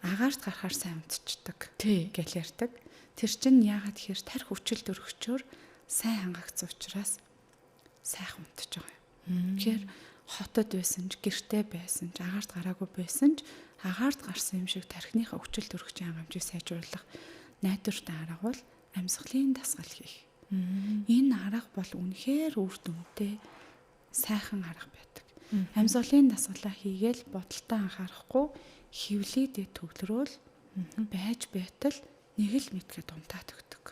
Speaker 1: Агаарт гарахаар сайн унтчихдаг гэж ярьдаг. Тэр чинь яагаад тэгэхээр тарих хүчил төрөгчөөр сайн хангагдсан учраас сайхан унтж байгаа юм. Тэгэхээр хотод байсан ч, гэртээ байсан ч, агаарт гараагүй байсан ч, агаарт гарсан юм шиг тархиныхаа хүчил төрөгчийн хангамжийг сайжруулах найдвартай арга бол амьсгалын дасгал хийх. Энэ арга бол үнэхээр үр дүнтэй сайхан арга байдаг. Амьсгалын дасгалаа хийгээл бодолтой анхаарахгүй хөвлийдээ төвлөрөөл байж байтал нэг л мэдгээд унтаад өгдөг.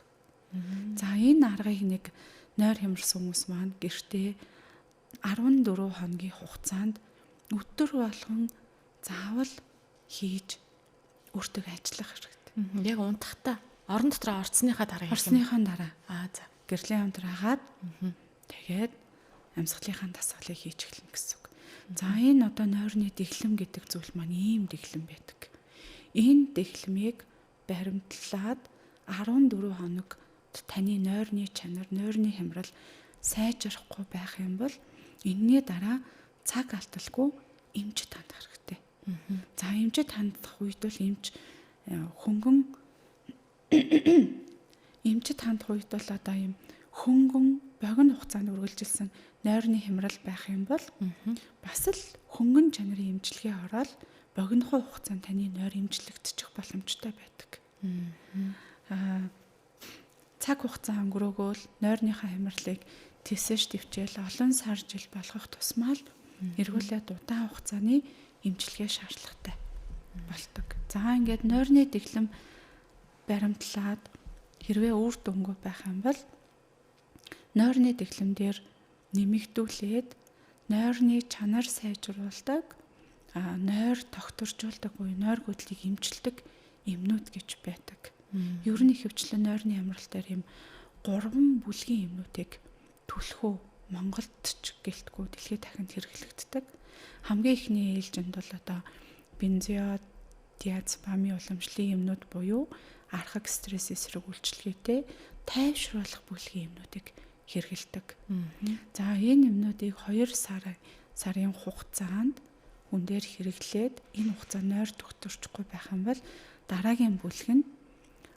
Speaker 1: За энэ аргыг нэг нойр хямрсан хүмүүс маань гэртээ 14 хоногийн хугацаанд өдөр болгон заавал хийж өөртөө ажиллах хэрэгтэй.
Speaker 2: Яг унтахтаа орон дотроо орцсныхаа дараа
Speaker 1: за гэрлийн хамт хагаад тэгээд амьсгалынхаа дасгалыг хийж эхэлнэ гэсэн үг. За энэ одоо нойрны дэглэм гэдэг зүйл маань ийм дэглэм байдаг. Энэ дэглэмийг баримтлаад 14 хоног таны нойрны чанар, нойрны хямрал сайжрахгүй байх юм бол энэний дараа цаг алдалгүй эмчит хандах хэрэгтэй. За эмчит хандах үед бол эмчит хандах үед бол одоо юм хөнгөн богино хугацаанд үргэлжилсэн нойрны хямрал байх юм бол бас л хөнгөн чанарын эмчилгээ ороод богинохоо хугацаанд таны нойр эмчлэгдчих боломжтой байдаг. Цаг хугацаа өнгөрөөгөөл нойрныхаа хямралыг төвсөж төвчээл олон сар жил болгох тусмаа л эргүүлээд удаан хугацааны эмчилгээ шаардлагатай болдог. За ингээд нойрны дэглэм баримтлаад хэрвээ үр дүнгүй байх юм бол нойрны дэглэм дээр нэмэгдүүлээд нойрны чанар сайжруулдаг, нойр тогтворжуулдаг буюу нойр гүйдлийг эмчилдэг эмнүүд гэж байдаг. Ер нь ихэвчлэн нойрны хямрал дээр юм 3 бүлгийн эмнүүдийг түлхүү Монголд ч гэлтгүй дэлхийд дахинд хэрэглэгддэг. Хамгийн ихний ээлжинд бол одоо бензodiazepами уламжлалын эмнүүд буюу архаг стресс эсрэг үйлчилгээтэй тайвшруулах бүлгийн эмнүүдийг хэрэглэдэг. За энэ эмнүүдийг 2 сарын хугацаанд хүн дээр хэрэглээд энэ хугацаа нойр тогтворчихгүй байх юм бол дараагийн бүлэг нь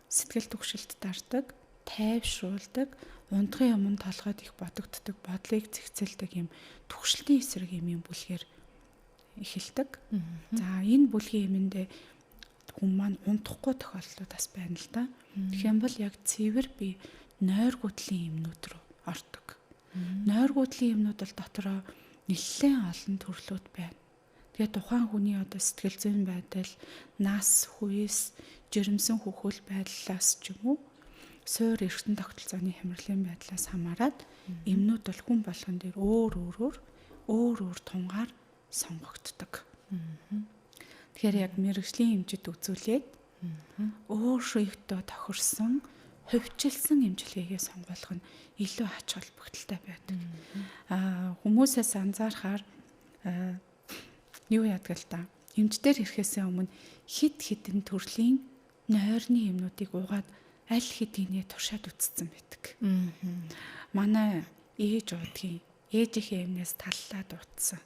Speaker 1: сэтгэл түгшилт дардаг, тайвшруулдаг, унтахын өмнө толгойд их бодогддог, бодлыг зэгцэлдэг юм түгшилтийн эсрэг юм бүлгээр эхэлдэг. За энэ бүлгийн эмэндээ хүн маань унтахгүй тохиолдлууд бас байна л да. Тэгэх юм бол яг цэвэр бие нойр гүтлийн эмнүүд рүү ордог. Нойр гүтлийн эмнүүд бол дотроо нэлээд олон төрлүүд байна. Тэгээ тухайн хүний одоо сэтгэл зүйн байдал, нас, хүйс, жирэмсэн хөхөл байдлаас ч юм уу, суур эргэтэн тогтолцооны хямралын байдлаас хамаарат эмнүүд бол хүн болгон дээр өөр тунгаар сонгогддог. Тэгэхээр яг мэргэжлийн эмчит үзүүлээд өөрсдөө тохирсон хувьчилсан эмчилгээгээ сонгох нь илүү ач холбогдолтой байдаг. Хүмүүсээс анзаарахаар юу яадаг л та. Эмчтэр ирэхээс өмнө хид хідэн төрлийн нойрны эмнүүдийг угаад аль хэдийнэ туршаад үзсэн байдаг. Манай ээжийнхээ эмнээс таллаад утсан.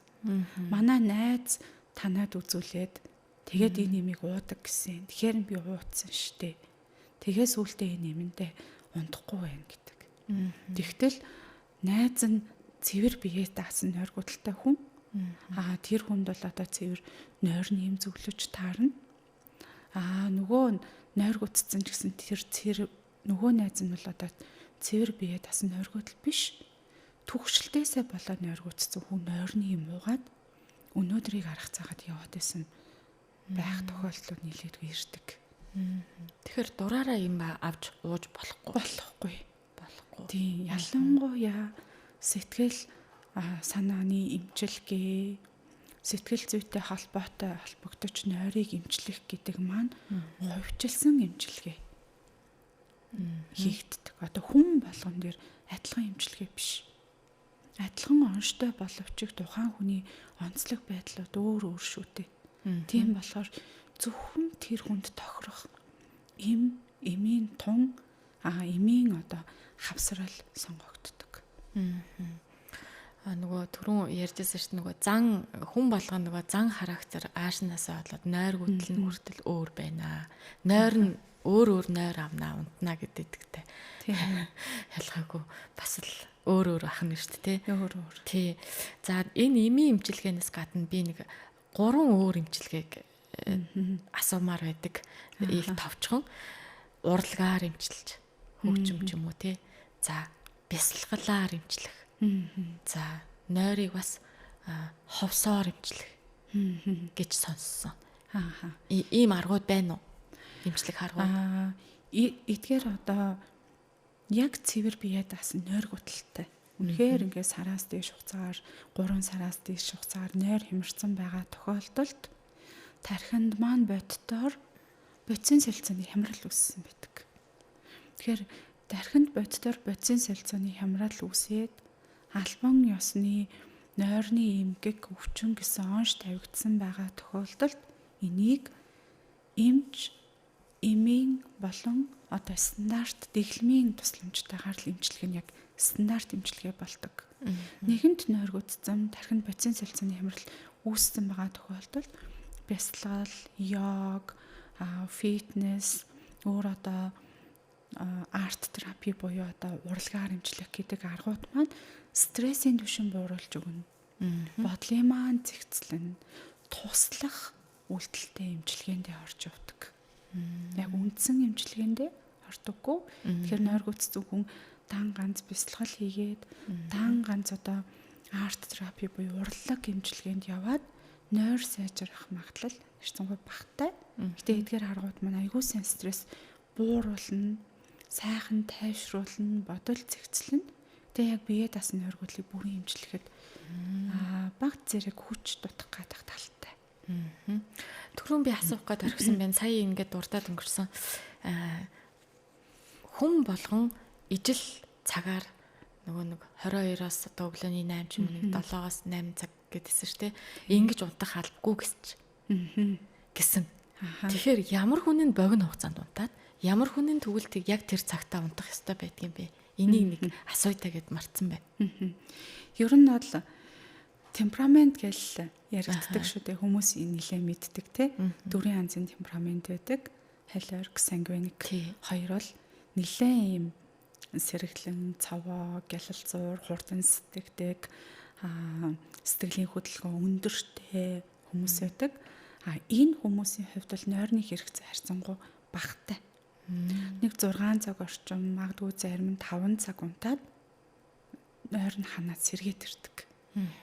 Speaker 1: Манай найз танаад үзүүлээд тэгээд энэ эмийг уудаг гэсэн. Тэгэхээр би ууцсан штэ. Тэгээс үлдээ энэ эмэндээ унтахгүй байна гэдэг. Тэгтэл найз нь цэвэр биеэ даасан нойр гүтэлтэй хүн. Тэр хүнд бол одоо цэвэр нойрны эм зөвлөж таарна. Нөгөө нойр гүтцсэн ч гэсэн тэр нөгөө найз нь бол одоо цэвэр биеэ даасан нойр гүтэл биш. Түгшилтээсээ болоод нойр гүтцсэн хүн нойрны эм уугаад өнөөдрийг арах цагаад яваад байсан байх тохиолдлууд нэлээдгүй ирдэг.
Speaker 2: Тэгэхээр дураараа юм авч ууж болохгүй.
Speaker 1: Тийм, ялангуяа сэтгэл санааны эмчилгээ, сэтгэл зүйтэй холбогдож нойрыг эмчлэх гэдэг маань хувьчилсан эмчилгээ хийгддэг. Одоо хүн болгон дээр адилхан эмчилгээ биш. адилхан онцтой боловч тухайн хүний онцлог байдлууд өөр шүү дээ. Тийм болохоор зөвхөн тэр хүнд тохирох эмийн тун эмийн одоо хавсрал сонгогддог.
Speaker 2: Нөгөө түрүүн ярьжсэн шүү дээ, нөгөө зан хүн болгоно нөгөө зан характер аашнаасаа болоод нойр гүдэл нь хүртэл өөр байна. Нойр нь өөр нойр авнаа унтнаа гэдэгтэй. Тийм. Ялгаагүй бас л өөр ахна шүү дээ, тий.
Speaker 1: Өөр.
Speaker 2: Тий. За энэ эмийн эмчилгээнээс гадна би нэг 3 өөр эмчилгээг асуумаар байдаг. Их товчхон урлагаар эмчилж хөгжим ч юм уу, тий. За бясалгалаар эмчлэх. За нойрыг бас ховсоор эмчлэх гэж сонссон. Ийм аргууд байна уу? Эмчлэх аргууд.
Speaker 1: Эдгээр одоо яг цэвэр бие даасан нойр гуталтай. Үнэхээр ингээд сараас дээш хугацаагаар 3 сараас дээш хугацаагаар нойр хямарсан байгаа тохиолдолд тархинд маань боддоор бодисын солилцооны хямрал үүссэн байдаг. Тэгэхээр тархинд боддоор бодисын солилцооны хямрал үүсээд албан ёсны нойрны эмгэг өвчин гэсэн онш тавигдсан байгаа тохиолдолд энийг эмийн болон одоо стандарт дэглэмийн тусламжтайгаар л эмчлэх нь яг стандарт эмчилгээ болдог. Нэгэнт нойр гүцсэн тархинд бодисын солилцооны хямрал үүссэн байгаа тохиолдолд бясалгал, йог, фитнес, өөр одоо арт терапи буюу одоо урлагаар эмчлэх гэдэг аргууд маань стрессийн түвшин бууруулж өгнө. Бодлын маань зэгцлэн туслах үйлдэлтэй эмчилгээндээ орж явдаг. Яг үндсэн эмчилгээндээ ордоггүй. Тэгэхээр нойр гүцсэн хүн дан ганц бясалгал хийгээд дан ганц одоо арт терапи буюу урлаг эмчилгээнд яваад нойр сайжрах магадлал эрчимгүй багтай. Гэтэ эдгээр аргууд маань аягүй сайн стресс бууруулна, сайхан тайвшруулна, бодол зэгцлэн. Тэгээ яг бие даасан нойр гүтлийг бүрэн эмчлэхэд баг зэрэг хүч дутах гадах талтай.
Speaker 2: Түрүүн би асуух гээд орхисон байна. Сая ингээд дурдаад өнгөрсөн. Хүн болгон ижил цагаар нөгөө нэг 22-оос одоо өглөөний 8 ч юм уу 7-оос 8 цаг гэдээсэн шүү дээ. Ингэж унтах албагүй гэсэн. Тэгэхээр ямар хүн нь богино хугацаанд унтаад ямар хүн нь төгөлтийг яг тэр цагтаа унтах ёстой байдгийн бэ? Энийг нэг асуйтаа гэд марцсан байна.
Speaker 1: Ер нь бол темперамент гэж яригддаг шүү дээ. Хүмүүс энэ нэлээ мэддэг те. 4 янзын темперамент байдаг. Холерик, сангвиник хоёр бол нэлээ ийм сэргэлэн, цаваа, гялалзуур, хурдан сэтгэдэг, сэтгэлийн хөдөлгөөн өндөртэй хүмүүс байдаг. Энэ хүмүүсийн хувьд бол нойрны хэрэгцээ харьцангуй багатай. Нэг 6 цаг орчим, магадгүй зарим нь 5 цаг унтаад нойр нь ханаад сэргээд ирдэг.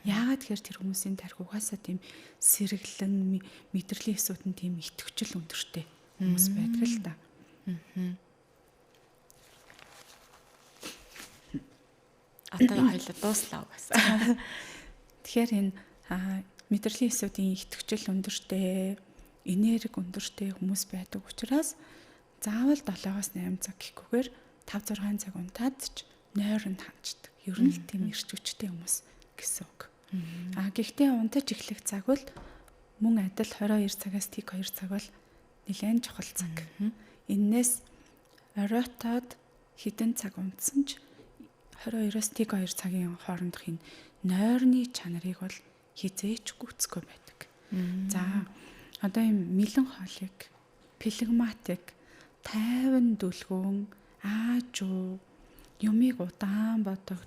Speaker 1: Яагаад тэгэхээр тэр хүмүүсийн тархи угаасаа тийм сэргэлэн, мэдрэлийн эсүүд нь тийм итгэвчл өндөртэй хүмүүс байдаг л да.
Speaker 2: Одоо хоёлоо дууслаа угаасаа.
Speaker 1: Тэгэхээр энэ мэдрэлийн эсүүдийн итгэвчл өндөртэй, энерги өндөртэй хүмүүс байдаг учраас заавал 7-8 цаг гэхгүйгээр 5-6 цаг унтаад ч нойр нь ханчдаг. Ер нь л тийм эрч хүчтэй хүмүүс гэсэн үг. Гэхдээ унтаж эхлэх цаг бол мөн адил 22 цагаас тик 2 цаг бол нэлээд чухал цаг. Эннээс оройтоод хэдэн цаг унтсан ч 22-оос тик 2 цагийн хоорондох энэ нойрны чанарыг бол хизээч гүцэхгүй байдаг. За одоо юм меланхолик, флегматик, тайван дүлгүүн, аажуу, юмыг удаан боддог.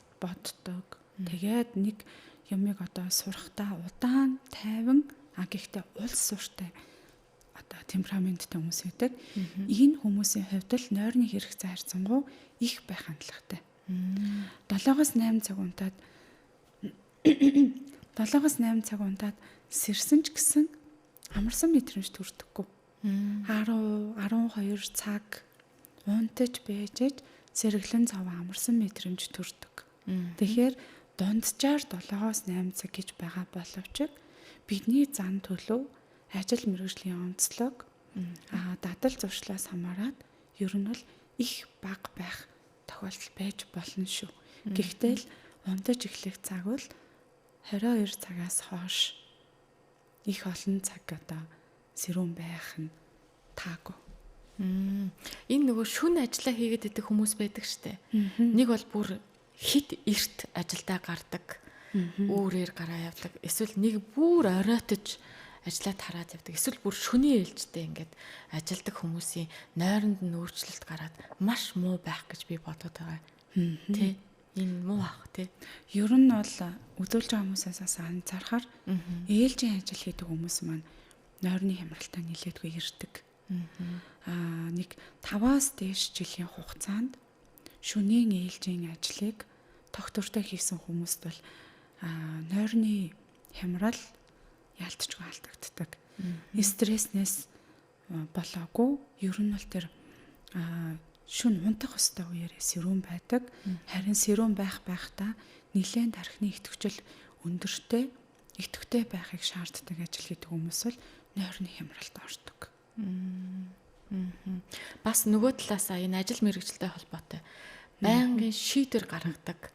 Speaker 1: Тэгээд нэг юмыг одоо сурахтаа удаан, тайван, гэхдээ улс суртай одоо темпераменттэй хүмүүс байдаг. Энэ хүмүүсийн хувьд л нойрны хэрэгцээ харьцангуй их байх хандлагатай. 7-8 цаг унтаад 7-8 цаг унтаад сэрсэн ч гэсэн амарсан мэдрэмж төрдөггүй. 10-12 цаг унтаж бэжэж сэргэлэн цав амарсан мэдрэмж төрдөг. Тэгэхээр дунджаар 7-8 цаг гэж байгаа боловч бидний зан төлөв, ажил мэргэжлийн онцлог, дадал зуршлаас хамаарат ер нь бол их бага байх тохиолдол байж болно шүү. Гэхдээ л унтаж эхлэх цаг бол 22 цагаас хойш их олон цаг одоо сэрүүн байх нь таагүй.
Speaker 2: Энэ нөгөө шүн ажиллаа хийгээд идэх хүмүүс байдаг штэ. Нэг бол бүр хит эрт ажилдаа гардаг. Үүрээр гараа явдаг. Эсвэл нэг бүр оройтож ажиллаад хараад явдаг. Эсвэл бүр шөнийн ээлжтэй ингээд ажилдаг хүмүүсийн нойронд нь өөрчлөлт гараад маш муу байх гэж би бодоод байгаа. Тэ? Энэ муу ах тий.
Speaker 1: Ер нь бол үзүүлж байгаа хүмүүсээс анзаарахаар ээлжийн ажил хийдэг хүмүүс маань нойрны хямралтай нэлээдгүй ирдэг. Нэг 5-аас дээш жилийн хугацаанд шөнийн ээлжийн ажлыг тогтвортой хийсэн хүмүүст бол нойрны хямрал ялтчгүй алдагддаг. Стресснээс болоогүй. Ер нь бол тэр шүн унтах өстой үеэрээ сэрүүн байдаг. Харин сэрүүн байхдаа нэлээд тархины идэвхжил өндөртэй, идэвхтэй байхыг шаарддаг ажил хийдэг хүмүүс бол нойрны хямралд ордог.
Speaker 2: Бас нөгөө талаасаа энэ ажил мэргэжилтэй холбоотой байнгын шийдвэр гаргадаг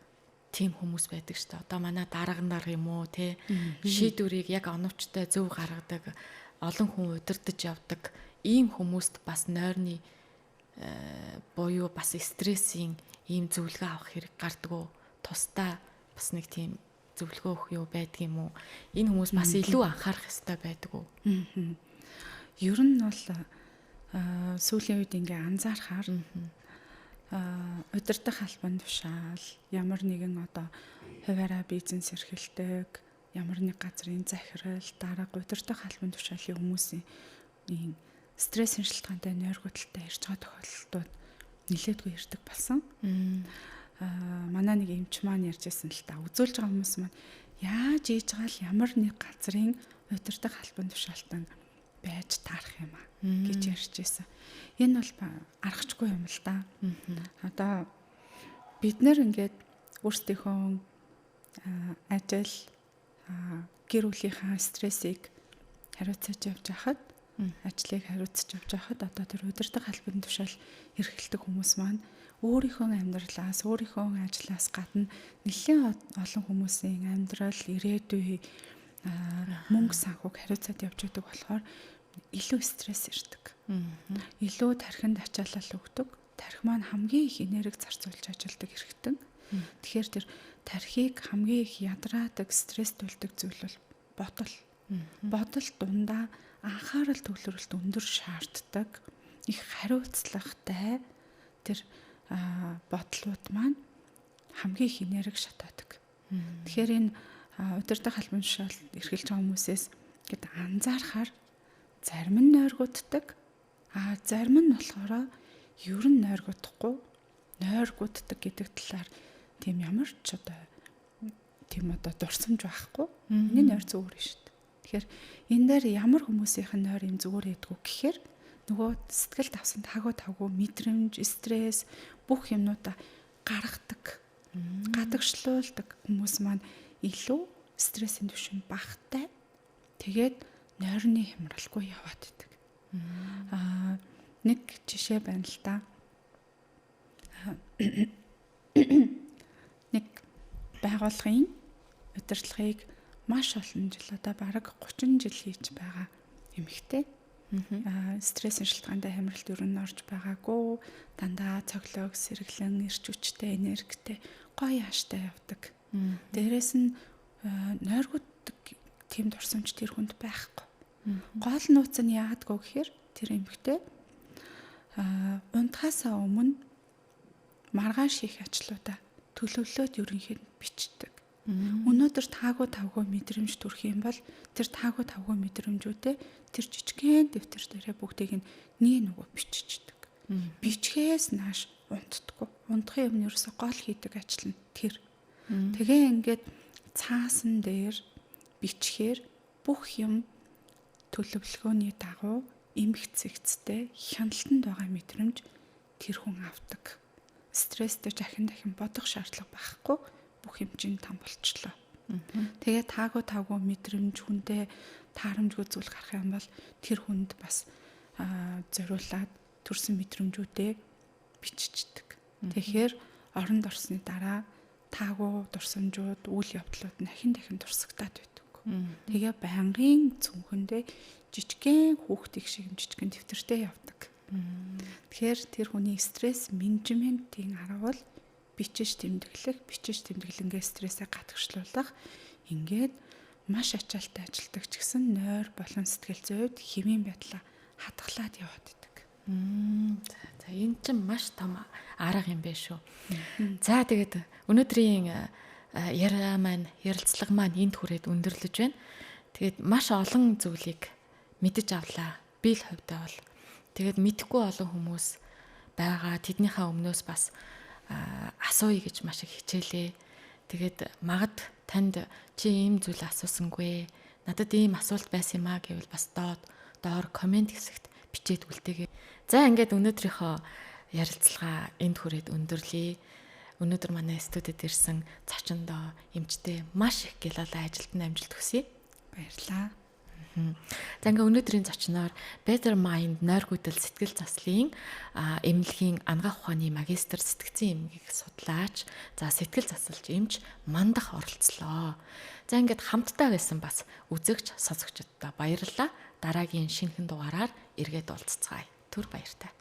Speaker 2: тийм хүмүүс байдаг шүү дээ. Одоо манай дарга нар юм уу те шийдвэрийг яг оновчтой зөв гаргадаг, олон хүн удирдах явдаг ийм хүмүүст бас нойрны буюу бас стрессийн ийм зөвлөгөө авах хэрэг гардгөө. Тусдаа бас нэг тийм зөвлөгөө өгөх юу байдг юм уу? Энэ хүмүүс бас илүү анхаарах хэрэгтэй байдаг уу?
Speaker 1: Ер нь бол сүүлийн үед ингээ анзаархаар удирдах албан тушаал ямар нэгэн одоо хуваараа бизнес эрхэлдэг, ямар нэг газрын захирал, дарга удирдах албан тушаалын хүмүүсийн стрессын шалтгаантай нойрготолтой ирж байгаа тохиолдлууд нэлээдгүй ирдэг болсон. Манай нэг эмч маань ярьжсэн л та үзүүлж байгаа хүмүүс маань яаж ийж байгаа л ямар нэг газрын удирдах албан тушаалтан байж таарах юм аа гэж ярьжсэн. Энэ бол аргачгүй юм л да. Одоо бид нэр ингээд өөрсдийнхөө ажил гэр бүлийнхаа стрессийг хариуцаж явж байхад ажлыг хариуцж явж байхад одоо тэр удирдах албан тушаал эрхэлдэг хүмүүс маань өөрийнхөө амьдралаас, өөрийнхөө ажлаас гадна нэлээд олон хүмүүсийн амьдрал, ирээдүй мөнгө санхуг хариуцаад явж байдаг болохоор илүү стресс ирдэг. Илүү тархинд ачаалал өгдөг. Тархи маань хамгийн их энерги зарцуулж ажилладаг хэрэгтэн. Тэгэхээр тэр тархийг хамгийн их ядраадаг, стресстүүлдэг зүйл бол бодол. Бодол дундаа анхаарал төвлөрөлт өндөр шаарддаг. Их хариуцлагатай тэр бодлууд маань хамгийн их энерги шатаадаг. Тэгэхээр энэ удирдах албан тушаал эрхэлж байгаа хүмүүсээс гээд анзаархаар зарим нь нойргууддаг, зарим нь болохоор ер нь нойргуудахгүй, нойргууддаг гэдэг талаар тийм ямар ч одоо тийм одоо дурсамж байхгүй. Энэ нойр зүгээр шүү дээ. Тэгэхээр энэ дээр ямар хүмүүсийнх нь нойр юм зүгээр байдгүй гэхээр нөгөө сэтгэл давсан тавгүй мэдрэмж, стресс бүх юмнуудаа гаргадаг, гадагшлуулдаг хүмүүс маань илүү стрессийн түвшин багтай. Тэгээд нойрны хямралгүй яваад идэг. Нэг жишээ байна л да. Нэг байгууллагын удирдлагыг маш олон жил одоо бараг 30 жил хийж байгаа эмэгтэй. Стрессийн шалтгаантай хямралд ер нь орж байгаагүй. Дандаа цоглог, сэргэлэн, эрч хүчтэй, энергитэй, гоё яаштай явдаг. Дээрээс нь нойргууддаг тийм дурсамж тэр хүнд байхгүй. Гол нууц нь яадгүй гэхээр тэр эмэгтэй унтахаасаа өмнө маргааш хийх ажлуудаа төлөвлөөд ерөнхийд бичдэг. Өнөөдөр таагүй тавгүй мэдрэмж төрөх юм бол тэр таагүй тавгүй мэдрэмжүүдээ тэр жижигхэн дэвтэр дээрээ бүгдийг нь нөгөө биччихдэг. Бичгээс нааш унтдаггүй. Унтахын өмнө ерөөсө гол хийдэг ажил нь тэр. Тэгээ ингээд цаасан дээр бичгээр бүх юм төлөвлөгөөний дагуу эмх цэгцтэй хяналтанд байгаа мэдрэмж тэр хүн авдаг. Стресстэй дахин бодох шаардлага байхгүй. Бүх хэмжээнд там болчлоо. Тэгээ таагүй тавгүй мэдрэмж хүндээ таарамжгүй зүйл гарах юм бол тэр хүнд бас зориулаад төрсэн мэдрэмжүүдээ биччихдэг. Тэгэхээр оронд орсны дараа таагүй дурсамжууд, үйл явдлууд нь дахин дурсагтаад байдаг. Тэгээ байнгын цүнхэндээ жижигхэн хүүхдийг шиг жижигхэн дэвтэртэй явдаг. Тэгэхээр тэр хүний стресс менежментийн арга бол бичиж тэмдэглэнгээ стрессээ гатгшлуулах. Ингээд маш ачаалттай ажилдаг ч гэсэн нойр болон сэтгэл зүйд хэвийн байдлаа хадгалаад яваад идэг.
Speaker 2: За энэ чинь маш том арга юм байна шүү. За тэгээд өнөөдрийн ярилцлага маань энд хүрээд өндөрлөж байна. Тэгээд маш олон зүйлийг мэдэж авлаа. Би л хувьдаа бол тэгээд мэдхгүй олон хүмүүс байгаа. Тэднийхээ өмнөөс бас асууя гэж маш их хичээлээ. Тэгээд магад танд чи ийм зүйл асуусангүй. Надад ийм асуулт байсан юм аа гэвэл бас доор комент хэсэгт бичээд үлдээгээ. За ингээд өнөөдрийнхөө ярилцлага энд хүрээд өндөрлөе. Өнөөдөр манай студид ирсэн зочиндоо эмчтэй маш их гялалаа ажилд нь амжилт хүсье.
Speaker 1: Баярлалаа.
Speaker 2: За ингээ өнөөдрийн зочноор Better Mind нойргүйдэл сэтгэл заслын эмнэлгийн анагаах ухааны магистр сэтгцэн эмгэг судлаач, за сэтгэл засалч эмч мандах оролцлоо. За ингээд хамтдаа байсан бас үзэгч, сонсогчдод баярлалаа. Дараагийн шинэхэн дугаараар эргээд уулзцгаая. Түр баяртай.